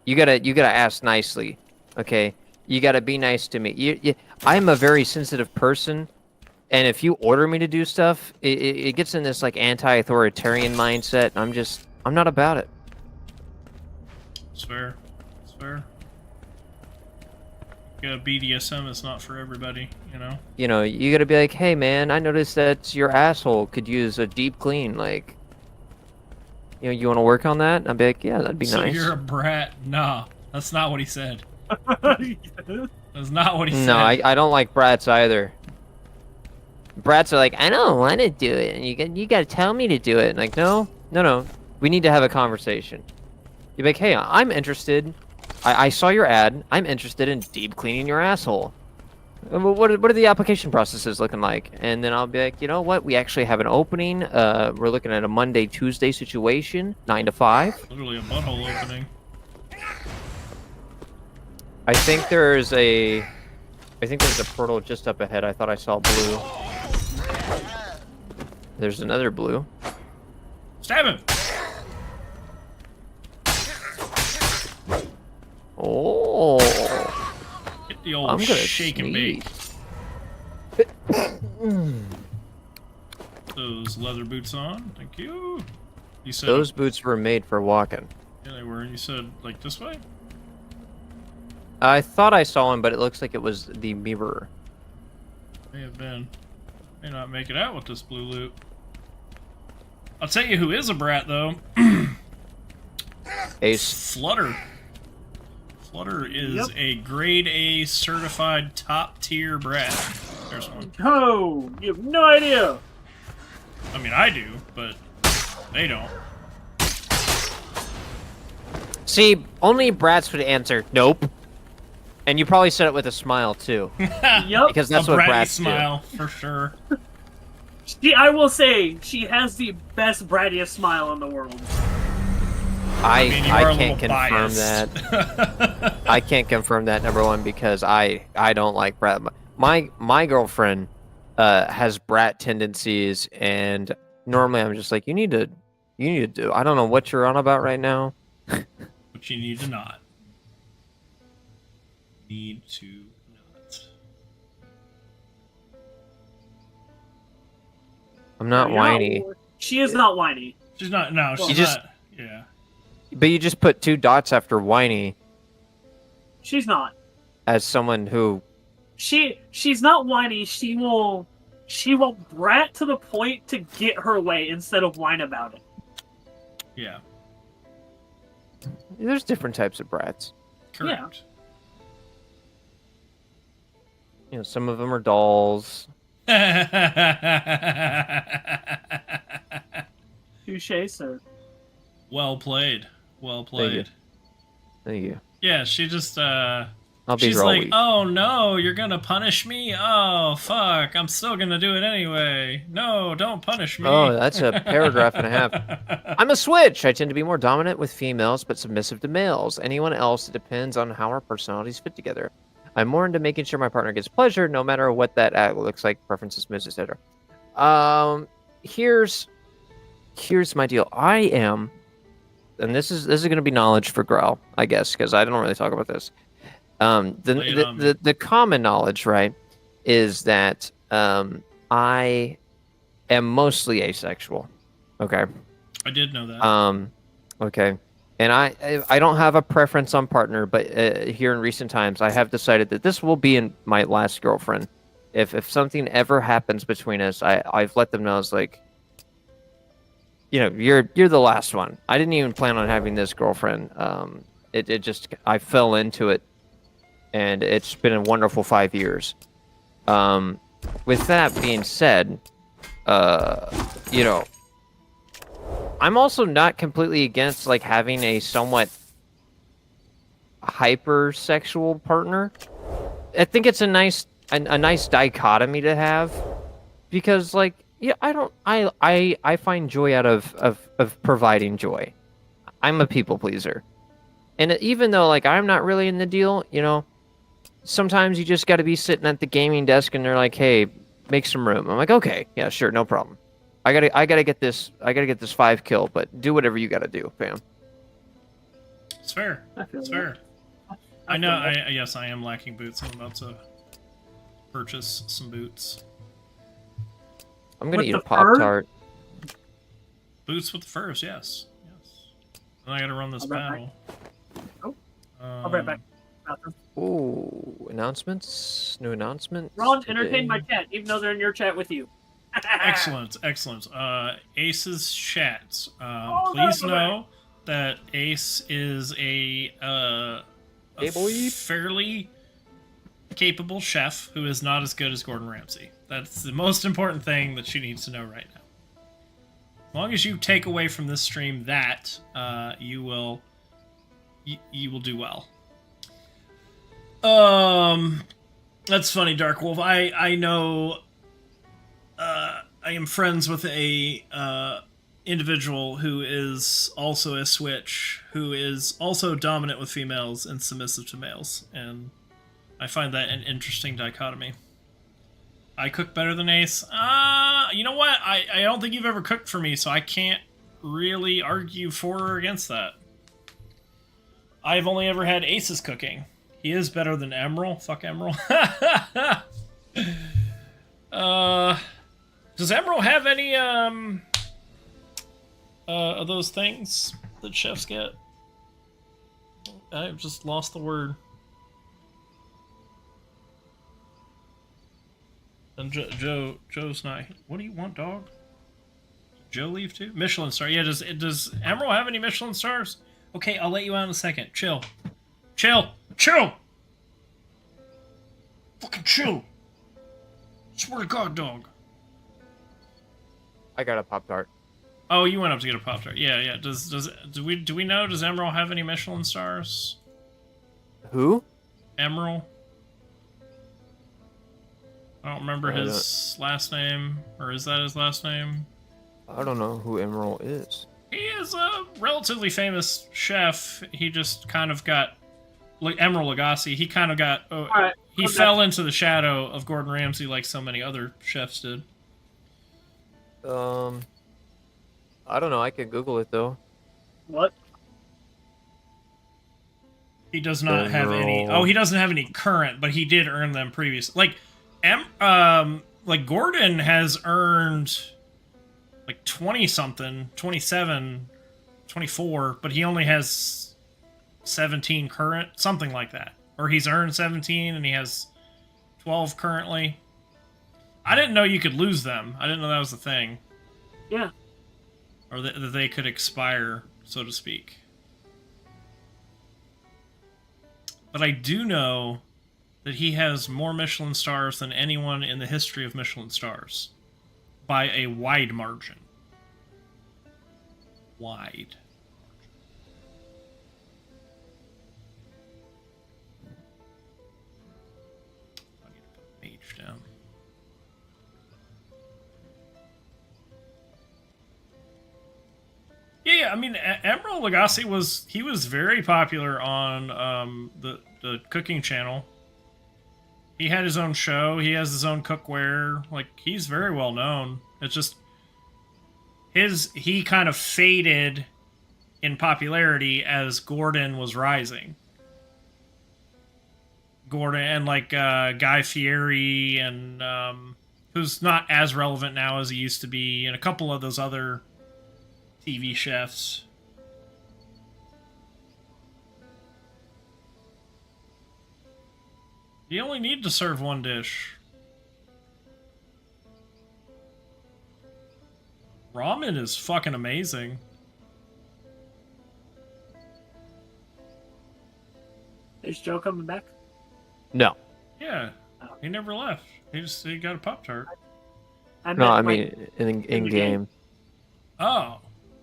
You gotta ask nicely, okay? You gotta be nice to me. I'm a very sensitive person, and if you order me to do stuff, it gets in this like anti-authoritarian mindset. And I'm not about it. It's fair. It's fair. Yeah, BDSM is not for everybody, you know? You know, you gotta be like, hey man, I noticed that your asshole could use a deep clean, like, you know, you wanna work on that? I'd be like, yeah, that'd be So nice. you're a brat? Nah, that's not what he said. That's not what he said. No, I don't like brats either. Brats are like, I don't want to do it, and you gotta tell me to do it. And like, no, we need to have a conversation. You're like, hey, I'm interested. I saw your ad. I'm interested in deep cleaning your asshole. What are the application processes looking like? And then I'll be like, you know what? We actually have an opening. We're looking at a Monday, Tuesday situation, 9 to 5. Literally a butthole opening. I think there's a portal just up ahead. I thought I saw blue. There's another blue. Stab him! Oh. Get the old I'm gonna shake and bake. Those leather boots on. Thank you. You said Those boots were made for walking. Yeah, they were. You said like this way. I thought I saw him, but it looks like it was the mirror. May have been. May not make it out with this blue loot. I'll tell you who is a brat though. Ace. Flutter. Flutter is a grade A certified top tier brat. There's one. Oh, you have no idea. I mean, I do, but they don't. See, only brats would answer nope. And you probably said it with a smile too, Yep. because that's a what bratty brats smile for sure. I will say, she has the best, brattiest smile in the world. do. I mean, you are a can't little confirm biased. that. I can't confirm that, number one, because I don't like brat. My girlfriend has brat tendencies, and normally I'm just like, you need to do. I don't know what you're on about right now. But you need to not. Need to not. I'm not whiny. She is not whiny. She's not. No, she's You just- not. Yeah. But you just put 2 dots after whiny She's not. as someone who. She's not whiny. She will brat to the point to get her way instead of whine about it. Yeah. There's different types of brats. Correct. You know, some of them are dolls. Touche, sir. Well played. Well Thank you. played. Thank you. Yeah, she just I'll be she's here all like, week. "Oh no, you're gonna punish me? Oh fuck, I'm still gonna do it anyway. No, don't punish me." Oh, that's a paragraph and a half. I'm a switch. I tend to be more dominant with females, but submissive to males. Anyone else, it depends on how our personalities fit together. I'm more into making sure my partner gets pleasure, no matter what that act looks like, preferences, moves, etc. Here's my deal. I am, and this is going to be knowledge for Growl, I guess, because I don't really talk about this. The common knowledge, right, is that I am mostly asexual. Okay. I did know that. Okay. And I don't have a preference on partner, but here in recent times, I have decided that this will be in my last girlfriend. If something ever happens between us, I've let them know. It's like, you're the last one. I didn't even plan on having this girlfriend. It just I fell into it, and it's been a wonderful 5 years. With that being said, I'm also not completely against like having a somewhat hypersexual partner. I think it's a nice dichotomy to have, because like I find joy out of providing joy. I'm a people pleaser, and even though like I'm not really in the deal, sometimes you just got to be sitting at the gaming desk and they're like, hey, make some room. I'm like, okay, yeah, sure, no problem. I gotta get this 5 kill, but do whatever you gotta do, fam. It's fair. It's fair. I yes, I am lacking boots. I'm about to purchase some boots. I'm gonna eat a Pop-Tart. Boots with the furs, yes. And I gotta run this battle. Oh, I'll be right back. Ooh, announcements? New announcements? Ron, entertain my chat, even though they're in your chat with you. Excellent. Ace's chat. Please know that Ace is a fairly capable chef who is not as good as Gordon Ramsay. That's the most important thing that she needs to know right now. As long as you take away from this stream that, you will do well. That's funny, Dark Wolf. I know. I am friends with a individual who is also a switch, who is also dominant with females and submissive to males, and I find that an interesting dichotomy. I cook better than Ace. You know what? I don't think you've ever cooked for me, so I can't really argue for or against that. I've only ever had Ace's cooking. He is better than Emerald. Fuck Emerald. Does Emerald have any of those things that chefs get? I've just lost the word. And Joe's not. What do you want, dog? Did Joe leave too? Michelin star. Yeah. Does Emerald have any Michelin stars? Okay, I'll let you out in a second. Chill. Fucking chill. Swear to God, dog. I got a Pop-Tart. Oh, you went up to get a Pop-Tart. Yeah. Do we know? Does Emerald have any Michelin stars? Who? Emerald. I don't remember his last name, or is that his last name? I don't know who Emerald is. He is a relatively famous chef. He just kind of got, like Emerald Lagasse. He kind of got. Right, he fell into the shadow of Gordon Ramsay, like so many other chefs did. I don't know. I can Google it though. What? He does not have any. Oh, he doesn't have any current, but he did earn them previous. Like Gordon has earned like 20-something, 27, 24, but he only has 17 current, something like that. Or he's earned 17 and he has 12 currently. I didn't know you could lose them. I didn't know that was a thing. Yeah. Or that they could expire, so to speak. But I do know that he has more Michelin stars than anyone in the history of Michelin stars. By a wide margin. Wide. I need to put mage down. Yeah, I mean, Emerald Lagasse was very popular on the cooking channel. He had his own show. He has his own cookware. Like, he's very well known. It's just he kind of faded in popularity as Gordon was rising. Gordon and like Guy Fieri and who's not as relevant now as he used to be, and a couple of those other TV chefs. You only need to serve one dish. Ramen is fucking amazing. Is Joe coming back? No. Yeah, he never left. He got a Pop-Tart. I No, meant, I like, mean in the game. game. Oh,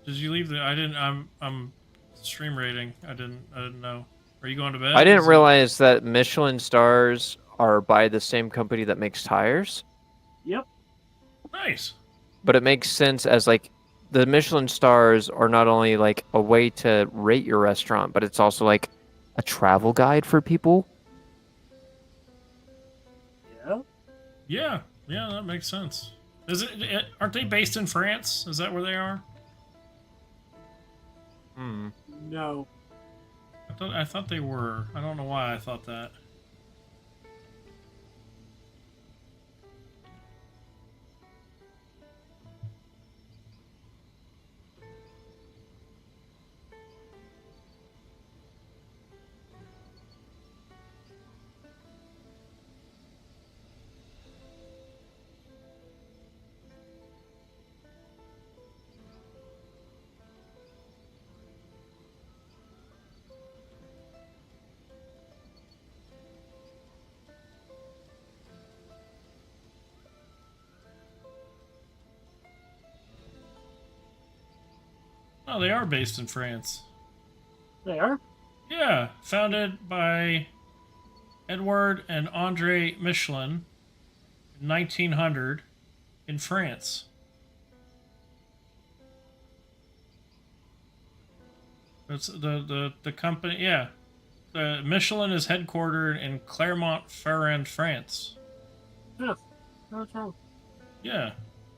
did you leave the? I didn't. I'm stream rating. I didn't know. Are you going to bed? I didn't Is it- realize that Michelin stars are by the same company that makes tires, Yep. Nice. but it makes sense as like the Michelin stars are not only like a way to rate your restaurant, but it's also like a travel guide for people. Yeah. Yeah, yeah, that makes sense. Is it? Aren't they based in France? Is that where they are? Hmm. No. I thought they were. I don't know why I thought that. Oh, they are based in France. They are? Yeah, founded by Edouard and Andre Michelin in 1900 in France. That's the company. Yeah, the Michelin is headquartered in Clermont-Ferrand, France. Yeah. That's wrong. Yeah,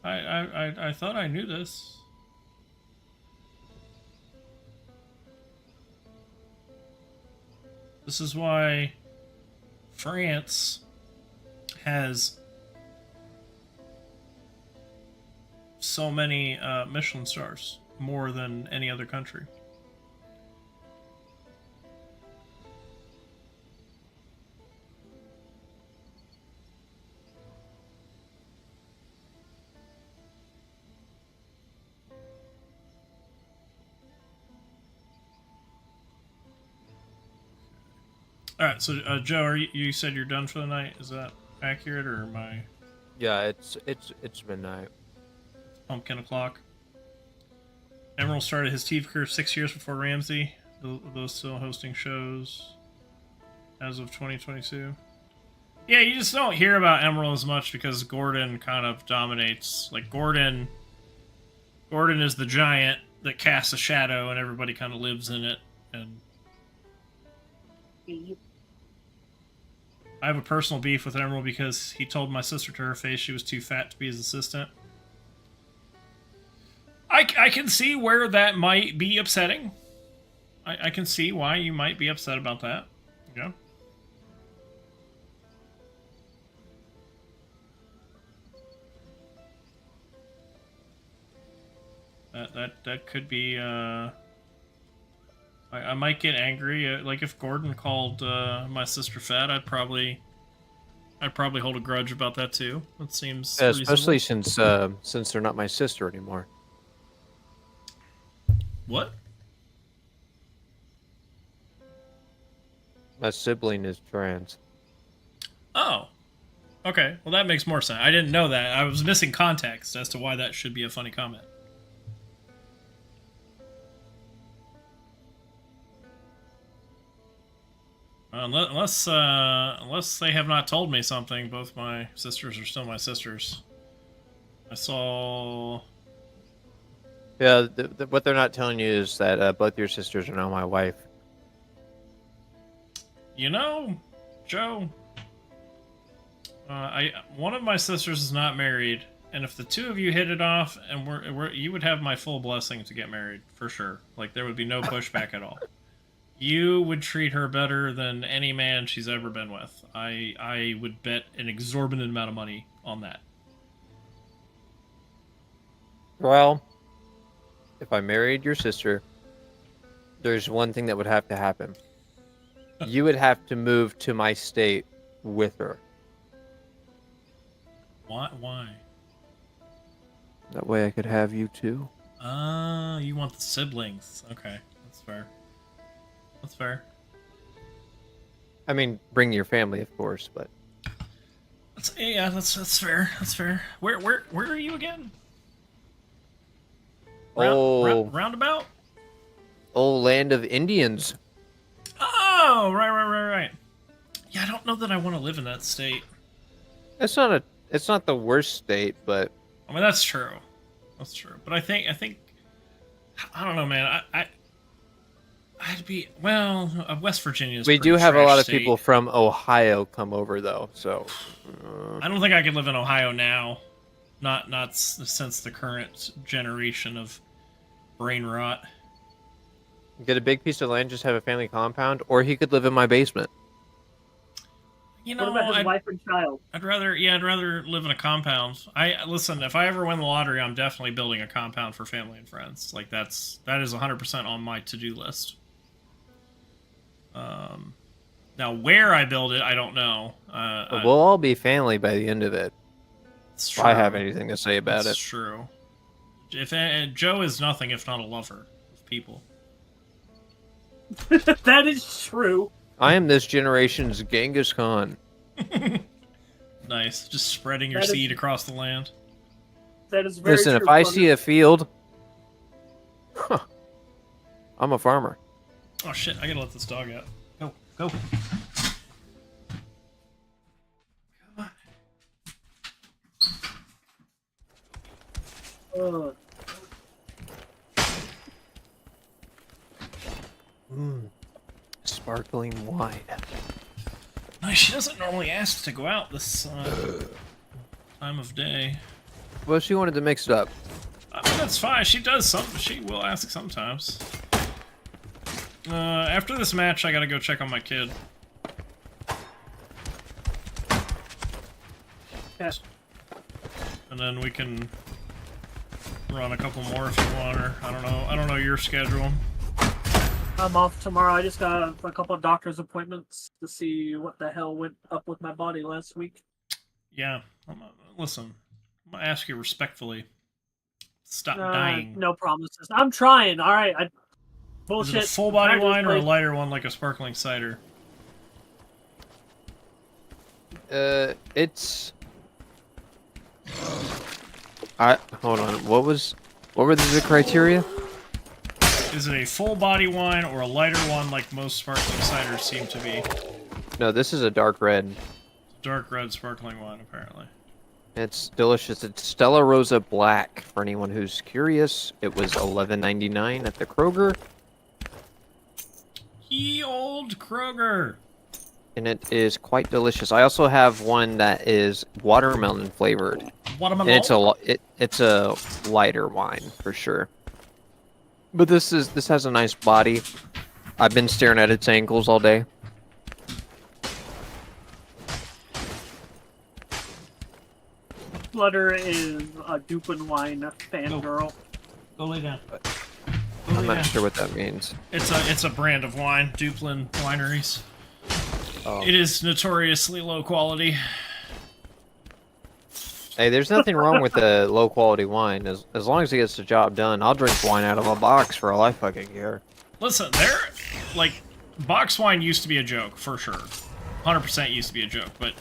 I thought I knew this. This is why France has so many Michelin stars, more than any other country. All right, so Joe, you said you're done for the night? Is that accurate, or am I Yeah, it's midnight. pumpkin o'clock? Emerald started his TV career 6 years before Ramsey. Those still hosting shows as of 2022. Yeah, you just don't hear about Emerald as much because Gordon kind of dominates. Like Gordon is the giant that casts a shadow, and everybody kind of lives in it. And I have a personal beef with Emerald because he told my sister to her face she was too fat to be his assistant. I can see where that might be upsetting. I can see why you might be upset about that. Yeah. That could be. I might get angry. Like if Gordon called my sister fat, I'd probably hold a grudge about that too. That seems Yeah, especially reasonable. since they're not my sister anymore. What? My sibling is trans. Oh. Okay. Well, that makes more sense. I didn't know that. I was missing context as to why that should be a funny comment. Unless they have not told me something, both my sisters are still my sisters. I saw. Yeah, what they're not telling you is that both your sisters are now my wife. You know, Joe. One of my sisters is not married, and if the two of you hit it off, and you would have my full blessing to get married for sure. Like there would be no pushback at all. You would treat her better than any man she's ever been with. I would bet an exorbitant amount of money on that. Well, if I married your sister, there's one thing that would have to happen. You would have to move to my state with her. Why? That way I could have you too. You want the siblings. Okay, that's fair. That's fair. I mean, bring your family, of course, but That's fair. That's fair. Where are you again? Roundabout? Oh, land of Indians. Oh, right. Yeah, I don't know that I want to live in that state. It's not the worst state, but I mean, that's true. That's true. But I think I don't know, man. I'd be West Virginia is we pretty do have a lot of trash people state. from Ohio come over though. So I don't think I could live in Ohio now. Not since the current generation of brain rot. get a big piece of land, just have a family compound, or he could live in my basement. You What know, about his wife and child? I'd rather live in a compound. Listen, if I ever win the lottery, I'm definitely building a compound for family and friends. Like that is 100% on my to-do list. Now where I build it, I don't know. But we'll all be family by the end of it. It's If true. I have anything to say about That's it. true. If Joe is nothing if not a lover of people. That is true. I am this generation's Genghis Khan. Nice, just spreading your That is- seed across the land. That is very Listen, true. if I Connor. see a field, I'm a farmer. Oh shit! I gotta let this dog out. Go. Ugh. Sparkling wine. Nice. She doesn't normally ask to go out this time of day. Well, she wanted to mix it up. That's fine. She does some. She will ask sometimes. After this match, I gotta go check on my kid. Yes. And then we can run a couple more if you want, or I don't know your schedule. I'm off tomorrow. I just got a couple of doctor's appointments to see what the hell went up with my body last week. Yeah. Listen, I'm gonna ask you respectfully. Stop dying. No promises. I'm trying. All right. Is Bullshit. it a full body I'm trying to wine or a replace- lighter one like a sparkling cider? It's. Hold on. What were the criteria? Is it a full body wine or a lighter one like most sparkling ciders seem to be? No, this is a dark red. Dark red sparkling wine, apparently. It's delicious. It's Stella Rosa Black. For anyone who's curious, it was $11.99 at the Kroger, Ye old Kroger. and it is quite delicious. I also have one that is watermelon flavored, Watermelon. and it's a lighter wine for sure. But this has a nice body. I've been staring at its ankles all day. Flutter is a Dupin wine fangirl. Go lay down. I'm not sure what that means. It's a brand of wine, Duplin Wineries. Oh. It is notoriously low quality. Hey, there's nothing wrong with the low quality wine as long as it gets the job done. I'll drink wine out of a box for all I fucking care. Listen, box wine used to be a joke for sure. 100% used to be a joke, but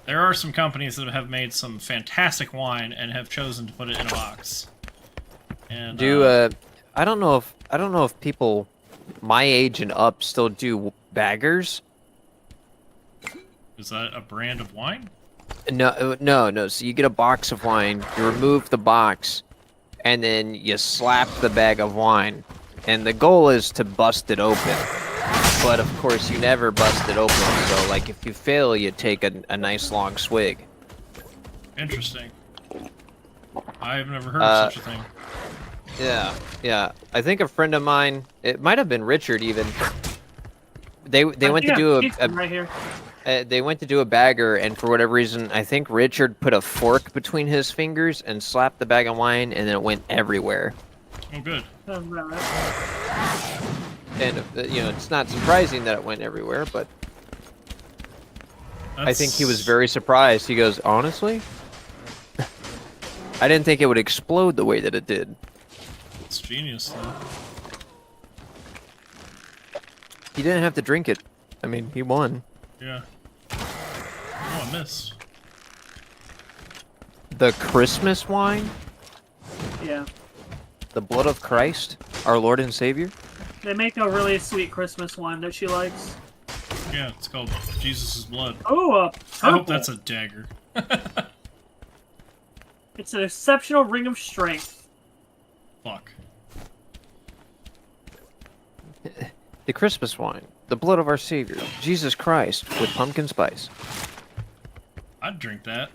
there are some companies that have made some fantastic wine and have chosen to put it in a box. And I don't know if people my age and up still do baggers. is that a brand of wine? No. So you get a box of wine, you remove the box, and then you slap the bag of wine. And the goal is to bust it open. But of course, you never bust it open. So, like, if you fail, you take a nice long swig. Interesting. I've never heard of such a thing. Yeah. I think a friend of mine, it might have been Richard even, They went to do right here. they went to do a bagger, and for whatever reason, I think Richard put a fork between his fingers and slapped the bag of wine, and then it went everywhere. Oh, good. And it's not surprising that it went everywhere, but I think he was very surprised. He goes, honestly, I didn't think it would explode the way that it did. It's genius, though. He didn't have to drink it. I mean, he won. Yeah. Oh, I missed. The Christmas wine? Yeah. The blood of Christ, our Lord and Savior? They make a really sweet Christmas wine that she likes. Yeah, it's called Jesus' Blood. Oh, I hope that's a dagger. It's an exceptional ring of strength. Fuck. The Christmas wine, the blood of our Savior, Jesus Christ, with pumpkin spice. I'd drink that.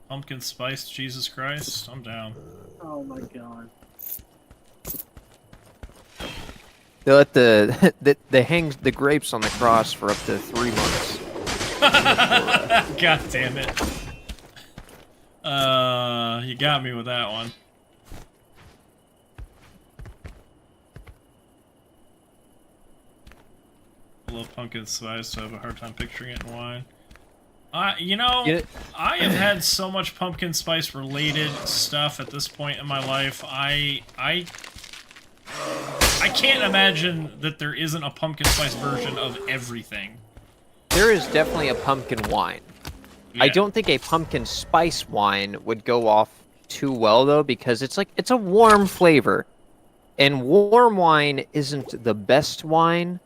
Pumpkin spice, Jesus Christ, I'm down. Oh my god. They let they hang the grapes on the cross for up to 3 months. God damn it. You got me with that one. I love pumpkin spice, so I have a hard time picturing it in wine. I have had so much pumpkin spice related stuff at this point in my life. I can't imagine that there isn't a pumpkin spice version of everything. There is definitely a pumpkin wine. Yeah. I don't think a pumpkin spice wine would go off too well though, because it's a warm flavor. And warm wine isn't the best wine,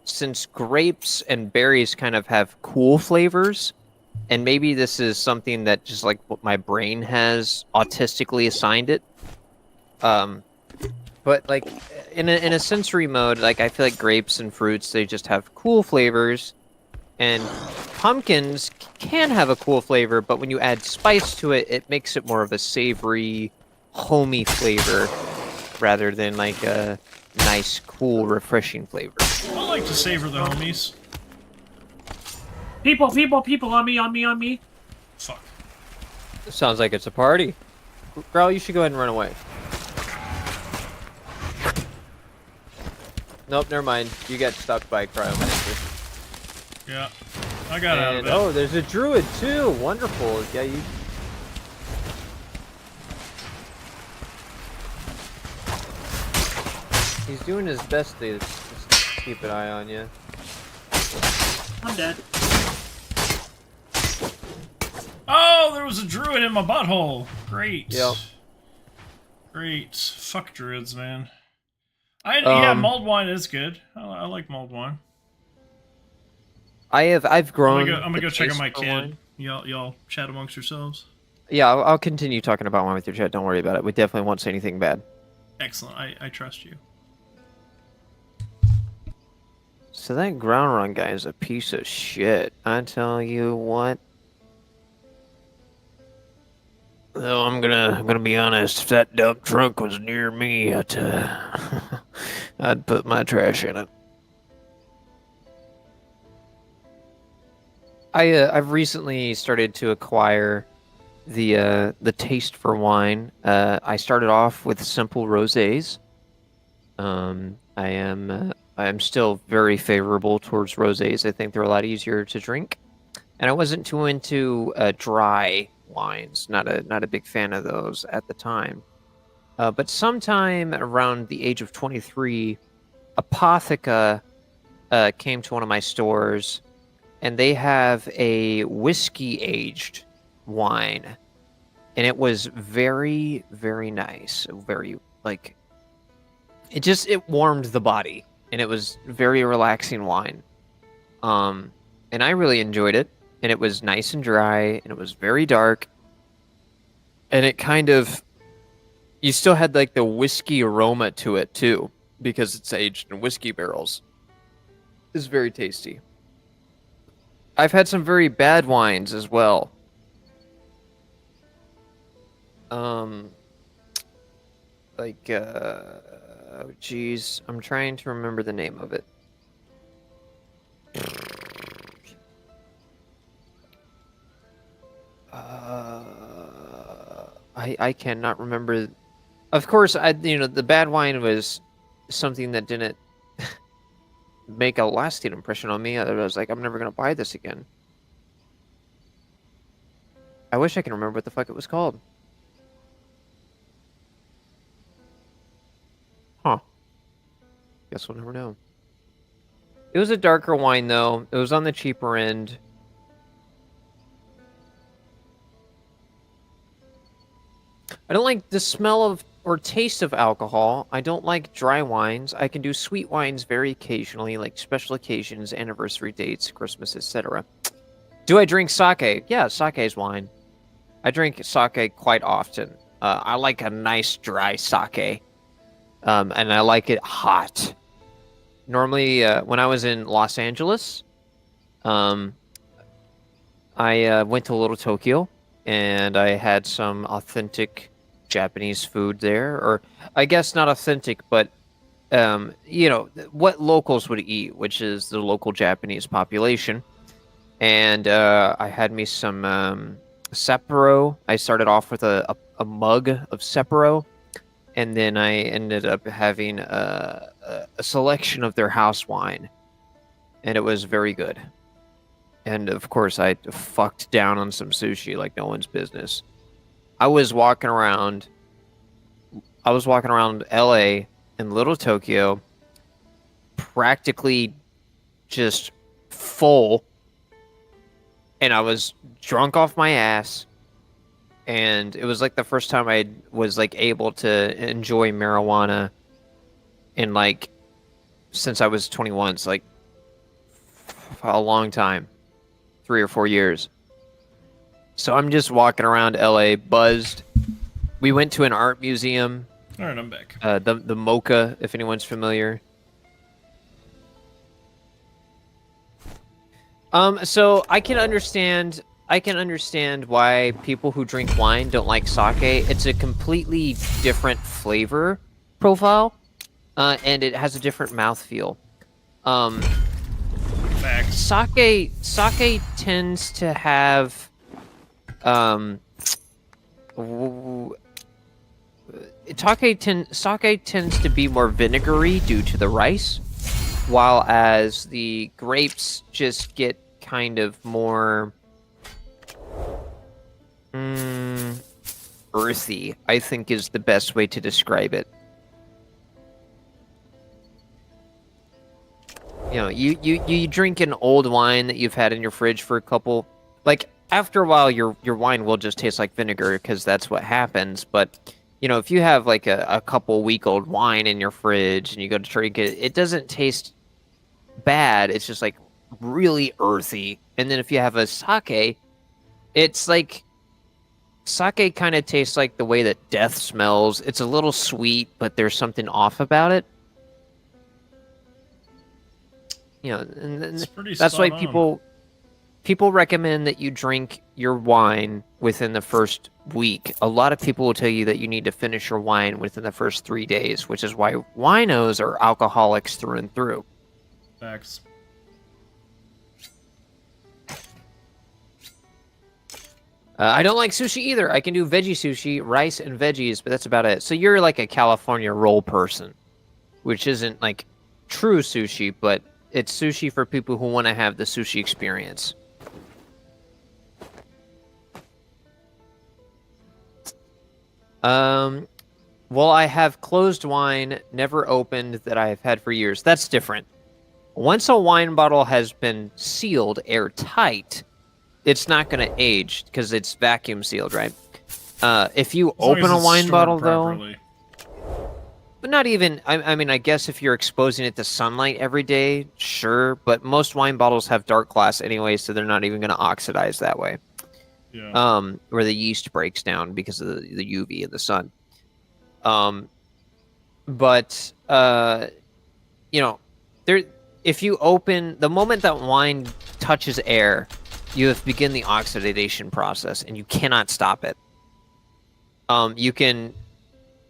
since grapes and berries kind of have cool flavors. And maybe this is something that just like what my brain has autistically assigned it. But like in a sensory mode, like I feel like grapes and fruits, they just have cool flavors. And pumpkins can have a cool flavor, but when you add spice to it, it makes it more of a savory, homey flavor rather than like a nice, cool, refreshing flavor. I like to savor the homies. People, on me. Fuck. Sounds like it's a party. Girl, you should go ahead and run away. Nope, never mind. You got stopped by a cryomancer. Yeah. I got out of it. Oh, there's a druid too. Wonderful. Yeah, you. He's doing his best to just keep an eye on you. I'm dead. Oh, there was a druid in my butthole. Great. Yep. Great. Fuck druids, man. Yeah, mulled wine is good. I like mulled wine. I've grown. I'm gonna go check on my kid. Wine. Y'all chat amongst yourselves. Yeah, I'll continue talking about wine with your chat. Don't worry about it. We definitely won't say anything bad. Excellent. I trust you. So that ground run guy is a piece of shit. I tell you what. Though I'm gonna be honest. If that dump truck was near me, I'd put my trash in it. I've recently started to acquire the taste for wine. I started off with simple rosés. I am still very favorable towards rosés. I think they're a lot easier to drink, and I wasn't too into dry wines. Not a big fan of those at the time. But sometime around the age of 23, Apotheca came to one of my stores. And they have a whiskey-aged wine. And it was very, very nice. Very, like... It warmed the body. And it was very relaxing wine. And I really enjoyed it. And it was nice and dry. And it was very dark. And it kind of... You still had, like, the whiskey aroma to it, too. Because it's aged in whiskey barrels. It's very tasty. I've had some very bad wines as well. like, geez, I'm trying to remember the name of it. I cannot remember. Of course, the bad wine was something that didn't make a lasting impression on me. I was like, I'm never gonna buy this again. I wish I can remember what the fuck it was called. Huh. Guess we'll never know. It was a darker wine, though. It was on the cheaper end. I don't like the smell of or taste of alcohol. I don't like dry wines. I can do sweet wines very occasionally, like special occasions, anniversary dates, Christmas, etc. Do I drink sake? Yeah, sake is wine. I drink sake quite often. I like a nice dry sake, and I like it hot. Normally, when I was in Los Angeles, I went to Little Tokyo, and I had some authentic Japanese food there, or I guess not authentic, but what locals would eat, which is the local Japanese population. And I had me some Sapporo. I started off with a mug of Sapporo, and then I ended up having a selection of their house wine, and it was very good. And of course, I fucked down on some sushi like no one's business. I was walking around LA and Little Tokyo, practically just full, and I was drunk off my ass, and it was like the first time I was like able to enjoy marijuana in like since I was 21. It's like a long time, 3 or 4 years. So I'm just walking around LA buzzed. We went to an art museum. All right, I'm back. The Mocha, if anyone's familiar. So I can understand why people who drink wine don't like sake. It's a completely different flavor profile, and it has a different mouthfeel. Facts. Sake tends to have sake tends to be more vinegary due to the rice, while as the grapes just get kind of more earthy, I think is the best way to describe it. You drink an old wine that you've had in your fridge for a couple, like after a while your wine will just taste like vinegar because that's what happens. But if you have like a couple week old wine in your fridge and you go to drink it, it doesn't taste bad. It's just like really earthy. And then if you have a sake, it's like sake kind of tastes like the way that death smells. It's a little sweet, but there's something off about it. And that's why people recommend that you drink your wine within the first week. A lot of people will tell you that you need to finish your wine within the first 3 days, which is why winos are alcoholics through and through. Facts. I don't like sushi either. I can do veggie sushi, rice and veggies, but that's about it. So you're like a California roll person, which isn't like true sushi, but it's sushi for people who want to have the sushi experience. Well, I have closed wine, never opened, that I have had for years. That's different. Once a wine bottle has been sealed airtight, it's not going to age because it's vacuum sealed, right? If you open a wine bottle, though... But not even, I mean, I guess if you're exposing it to sunlight every day, sure. But most wine bottles have dark glass anyway, so they're not even going to oxidize that way. Yeah. Where the yeast breaks down because of the UV and the sun. If you open, the moment that wine touches air, you have begin the oxidation process, and you cannot stop it. You can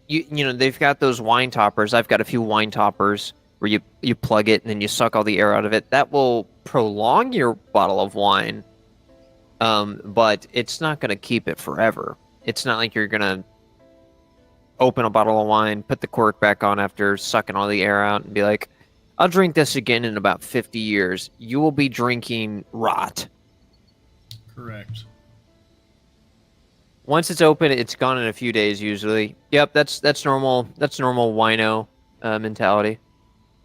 you know, they've got those wine toppers. I've got a few wine toppers where you plug it and then you suck all the air out of it. That will prolong your bottle of wine, but it's not going to keep it forever. It's not like you're going to open a bottle of wine, put the cork back on after sucking all the air out, and be like, I'll drink this again in about 50 years. You will be drinking rot. Correct. Once it's open, it's gone in a few days usually. Yep, that's normal. That's normal wino mentality.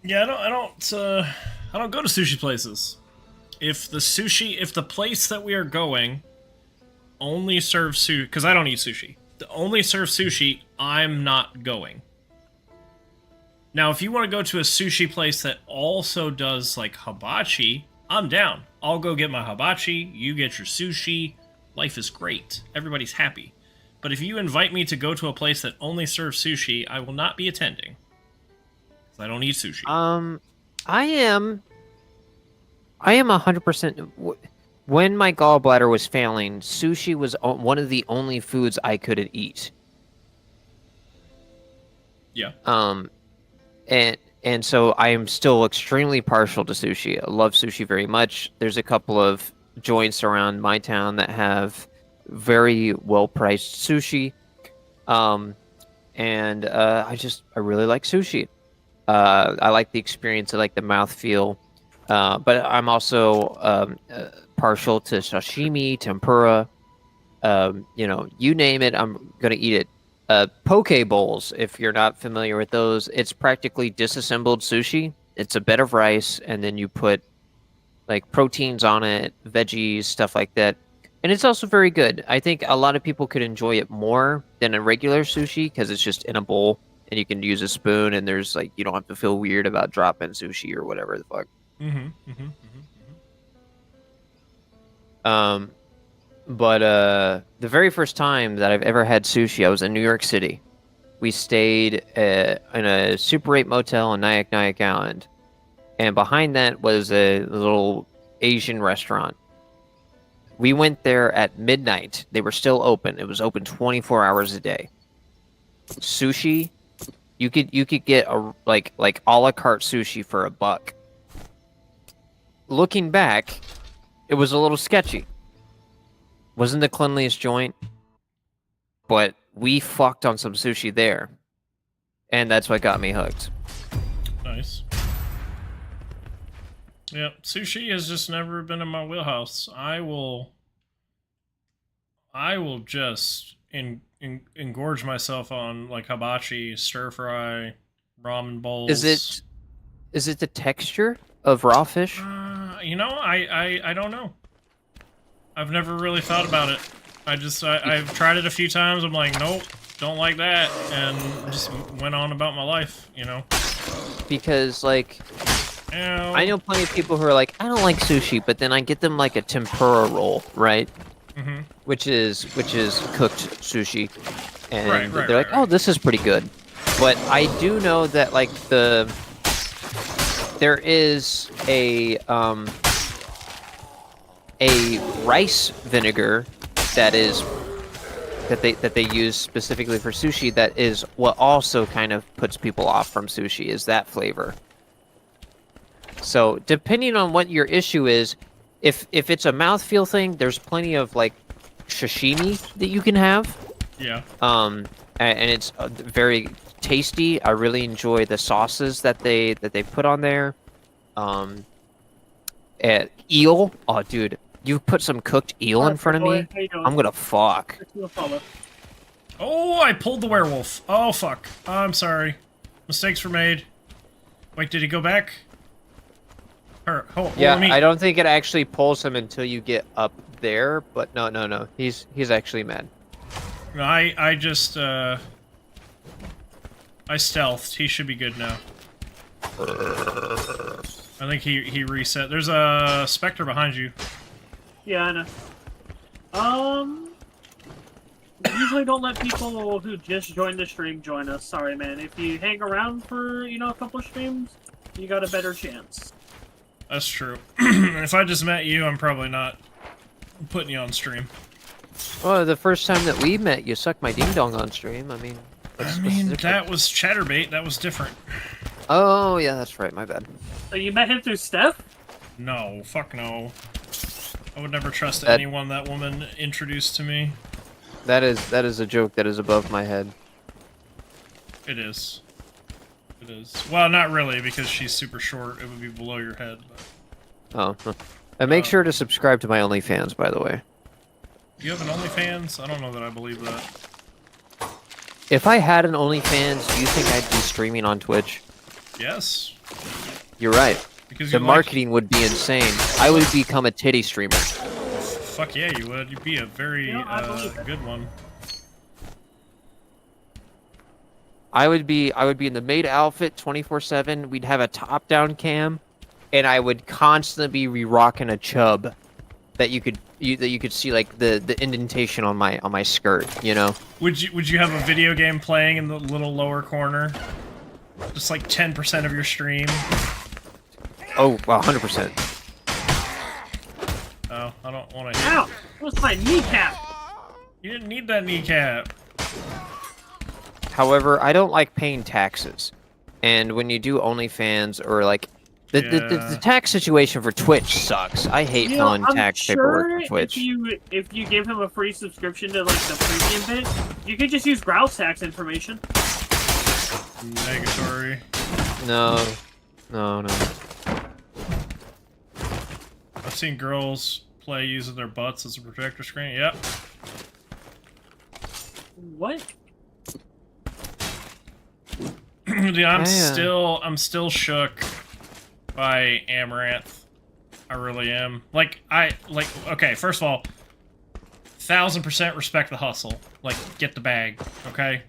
Yeah, I don't go to sushi places. If the place that we are going only serves sushi, because I don't eat sushi, only serves sushi, I'm not going. Now, if you want to go to a sushi place that also does like hibachi, I'm down. I'll go get my hibachi, you get your sushi. Life is great. Everybody's happy. But if you invite me to go to a place that only serves sushi, I will not be attending. Because I don't eat sushi. I am 100%. When my gallbladder was failing, sushi was one of the only foods I couldn't eat. Yeah. And so I am still extremely partial to sushi. I love sushi very much. There's a couple of joints around my town that have very well-priced sushi. And I really like sushi. I like the experience. I like the mouthfeel. But I'm also partial to sashimi, tempura. You know, you name it, I'm gonna eat it. Poke bowls, if you're not familiar with those, it's practically disassembled sushi. It's a bed of rice, and then you put like proteins on it, veggies, stuff like that. And it's also very good. I think a lot of people could enjoy it more than a regular sushi because it's just in a bowl and you can use a spoon, and there's like, you don't have to feel weird about dropping sushi or whatever the fuck. But the very first time that I've ever had sushi, I was in New York City. We stayed in a Super 8 motel on Nyack Island. And behind that was a little Asian restaurant. We went there at midnight. They were still open. It was open 24 hours a day. Sushi, you could get a like a la carte sushi for $1. Looking back, it was a little sketchy. Wasn't the cleanliest joint, but we fucked on some sushi there, and that's what got me hooked. Nice. Yeah, sushi has just never been in my wheelhouse. I will just engorge myself on like hibachi, stir fry, ramen bowls. Is it the texture of raw fish? You know, I don't know. I've never really thought about it. I've tried it a few times. I'm like, nope, don't like that, and just went on about my life, you know. Because like, you know, I know plenty of people who are like, I don't like sushi, but then I get them like a tempura roll, right? Mm-hmm. Which is cooked sushi, and right, they're like, oh, this is pretty good. But I do know that like there is a rice vinegar that they use specifically for sushi. That is what also kind of puts people off from sushi, is that flavor. So depending on what your issue is, if it's a mouthfeel thing, there's plenty of like sashimi that you can have. Yeah. And it's very tasty. I really enjoy the sauces that they put on there. Eel. Oh, dude, you put some cooked eel in front of me, I'm gonna fuck. Oh, I pulled the werewolf. Oh, fuck. I'm sorry. Mistakes were made. Wait, did he go back? Yeah, I don't think it actually pulls him until you get up there, but no. He's actually mad. No, I just, I stealthed. He should be good now. I think he reset. There's a specter behind you. Yeah, I know. Usually don't let people who just joined the stream join us. Sorry, man. If you hang around for, you know, a couple of streams, you got a better chance. That's true. If I just met you, I'm probably not putting you on stream. Well, the first time that we met, you sucked my ding dong on stream. I mean, What's I the mean, difference? that was Chatterbait. That was different. Oh yeah, that's right. My bad. So you met him through Steph? No, fuck no. I would never trust That- anyone that woman introduced to me. That is a joke that is above my head. It is. It is. Well, not really, because she's super short. It would be below your head. But... Oh. Huh. And make sure to subscribe to my OnlyFans, by the way. You have an OnlyFans? I don't know that I believe that. If I had an OnlyFans, do you think I'd be streaming on Twitch? Yes. You're right. Because The you marketing would be insane. I would become a titty streamer. Fuck yeah, you would. You'd be a very I believe it. good one. I would be in the maid outfit 24/7. We'd have a top-down cam, and I would constantly be rocking a chub that you could see like the indentation on my skirt, you know. Would you have a video game playing in the little lower corner? Just like 10% of your stream? Oh, 100%. Oh, I don't want to. Ow! That was my kneecap! You didn't need that kneecap. However, I don't like paying taxes, and when you do OnlyFans or like the tax situation for Twitch sucks. I hate filling tax paperwork for Twitch. If you give him a free subscription to like the premium bit, you could just use grouse tax information. Negatory. No. I've seen girls play using their butts as a projector screen. Yep. What? Dude, I'm still shook by Amaranth. I really am. Okay, first of all, 1000% respect the hustle. Like, get the bag, okay?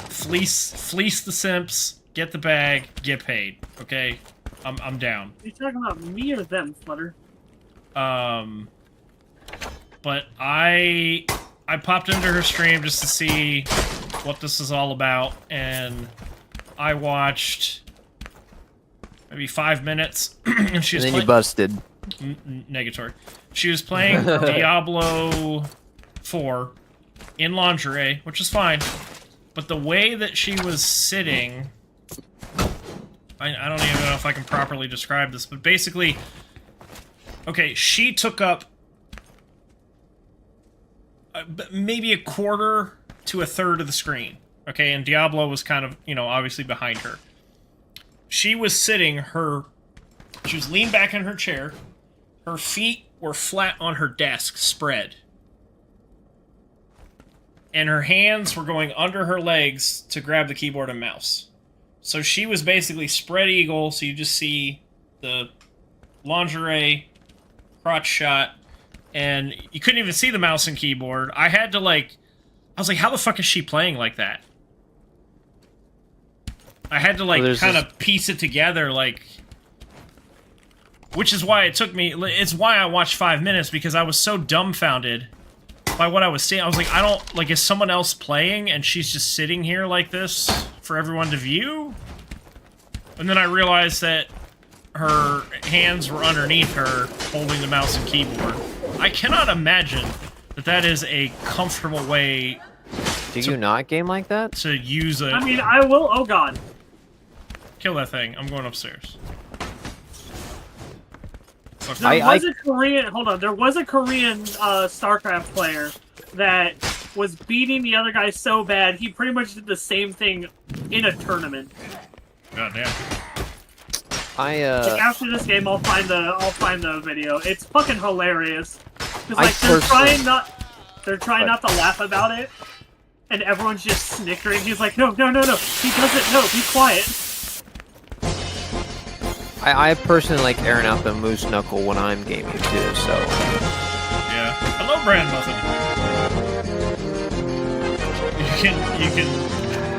Fleece the simps, get the bag, get paid, okay? I'm down. Are you talking about me or them, Flutter? But I popped into her stream just to see what this is all about, and I watched maybe 5 minutes, and she was then you busted. Negatory. She was playing Diablo 4 in lingerie, which is fine, but the way that she was sitting, I don't even know if I can properly describe this, but basically, okay, she took up maybe a quarter to a third of the screen, okay, and Diablo was kind of, obviously behind her. She was sitting, she was leaned back in her chair, her feet were flat on her desk, spread. And her hands were going under her legs to grab the keyboard and mouse. So she was basically spread eagle, so you just see the lingerie, crotch shot, and you couldn't even see the mouse and keyboard. I had to, I was like, how the fuck is she playing like that? I had to, kind of piece it together, which is why it took me, it's why I watched 5 minutes, because I was so dumbfounded by what I was seeing. I was like, is someone else playing, and she's just sitting here like this for everyone to view? And then I realized that her hands were underneath her, holding the mouse and keyboard. I cannot imagine that is a comfortable way Do you not game like that? to use a... I mean, I will. Oh god. Kill that thing. I'm going upstairs. Fuck There you. was a Korean. Hold on. There was a Korean StarCraft player that was beating the other guy so bad he pretty much did the same thing in a tournament. God damn. Like, after this game, I'll find the video. It's fucking hilarious. Because they're trying not to laugh about it, and everyone's just snickering. He's like, no, he doesn't. No, be quiet. I personally like airing out the moose knuckle when I'm gaming too, so... Yeah. I love brand muffin. You can...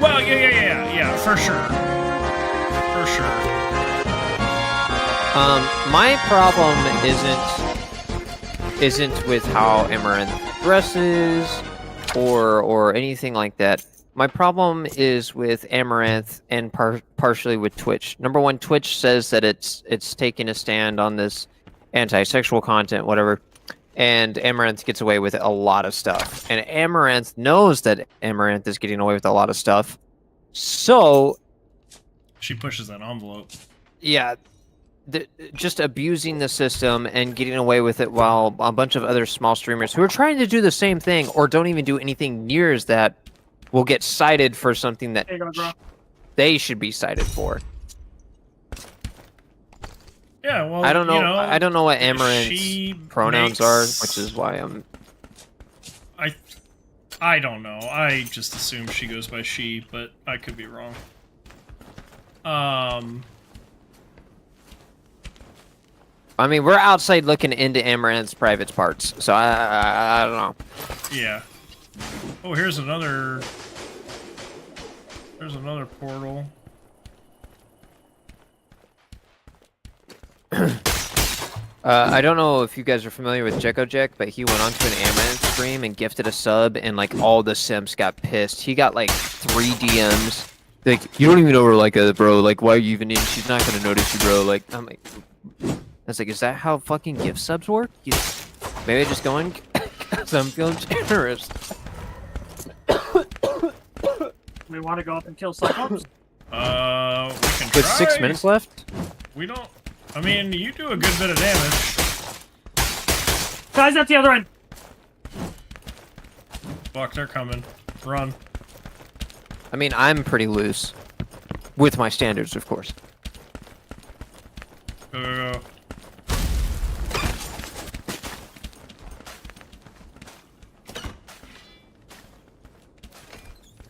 Well, yeah, for sure. For sure. My problem isn't with how Amaranth dresses or anything like that. My problem is with Amaranth and partially with Twitch. Number one, Twitch says that it's taking a stand on this anti-sexual content, whatever. and Amaranth gets away with a lot of stuff. And Amaranth knows that Amaranth is getting away with a lot of stuff. So, She pushes that envelope. yeah, just abusing the system and getting away with it while a bunch of other small streamers who are trying to do the same thing or don't even do anything near as that will get cited for something that There you go, bro. they should be cited for. Yeah, well, I don't know. You know, I don't know what she Amaranth's pronouns are, makes- which is why I'm. I don't know. I just assume she goes by she, but I could be wrong. I mean, we're outside looking into Amaranth's private parts, so I don't know. Yeah. Oh, here's another. There's another portal. I don't know if you guys are familiar with Jekko Jack, but he went onto an Amaranth stream and gifted a sub, and like all the simps got pissed. He got like 3 DMs. Like, you don't even know her like that, bro. Like, why are you even in? She's not gonna notice you, bro. Like, I'm like, I was like, is that how fucking gift subs work? Maybe I just go in because I'm feeling generous. We want to go up and kill Cyclops? We can With try. 6 minutes left. We don't. I mean, you do a good bit of damage. Guys at the other end. Fuck, they're coming. Run. I mean, I'm pretty loose. With my standards, of course. Go, go, go.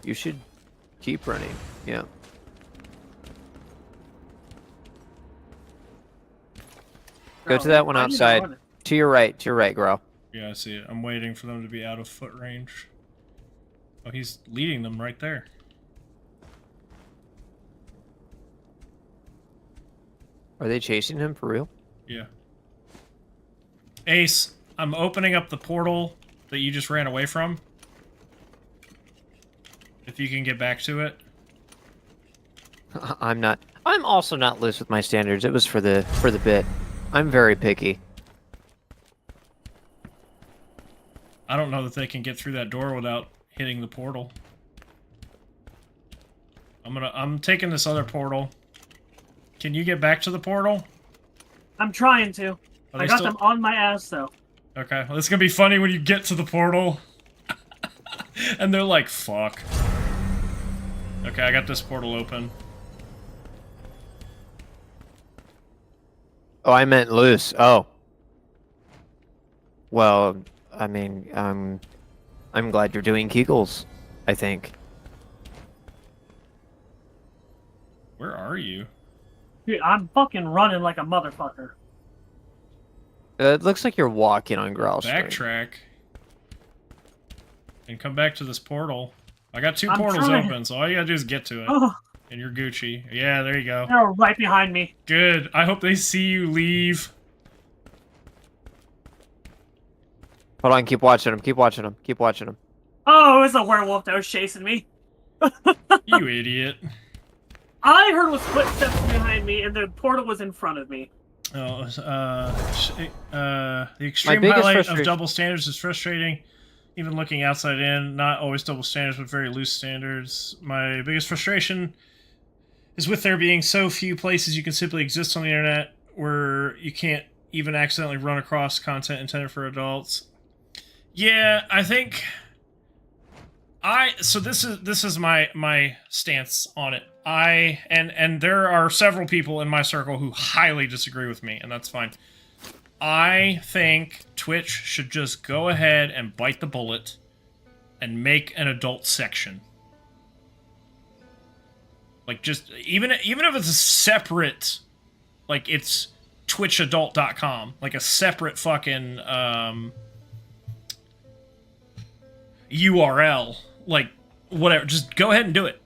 You should keep running. Yeah. Go to that one I need to outside. run it. To your right, Grow. Yeah, I see it. I'm waiting for them to be out of foot range. Oh, he's leading them right there. Are they chasing him for real? Yeah. Ace, I'm opening up the portal that you just ran away from. If you can get back to it. I'm not. I'm also not loose with my standards. It was for the bit. I'm very picky. I don't know that they can get through that door without hitting the portal. I'm taking this other portal. Can you get back to the portal? I'm trying to. Are I they got still- them on my ass, though. Okay, well, it's gonna be funny when you get to the portal. And they're like, fuck. Okay, I got this portal open. Oh, I meant loose. Oh. Well, I mean, I'm glad you're doing Kegels, I think. Where are you? Dude, I'm fucking running like a motherfucker. It looks like you're walking on Growl Street. Backtrack. And come back to this portal. I got 2 I'm portals trying. open, so all you gotta do is get to it. Oh, And you're Gucci. Yeah, there you go. they're right behind me. Good. I hope they see you leave. Hold on, keep watching him, keep watching him, keep watching him. Oh, it's a werewolf that was chasing me. You idiot. I heard was footsteps behind me, and the portal was in front of me. Oh, the extreme biggest highlight of frustration- double standards is frustrating. Even looking outside in, not always double standards, but very loose standards. My biggest frustration is with there being so few places you can simply exist on the internet where you can't even accidentally run across content intended for adults. Yeah, I think so this is my stance on it. And there are several people in my circle who highly disagree with me, and that's fine. I think Twitch should just go ahead and bite the bullet and make an adult section. Like, just even if it's a separate, like, it's twitchadult.com, like a separate fucking URL, like, whatever, just go ahead and do it.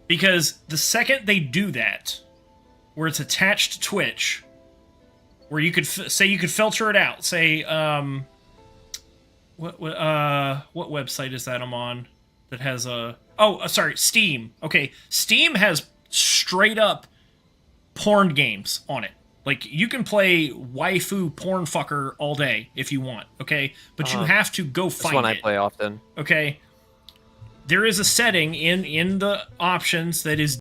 Because the second they do that, where it's attached to Twitch, where you could say you could filter it out, say what website is that I'm on that has a sorry, Steam. Okay, Steam has straight up porn games on it. Like, you can play waifu porn fucker all day if you want, okay? But you have to go That's find one it. I play often. Okay? There is a setting in the options that is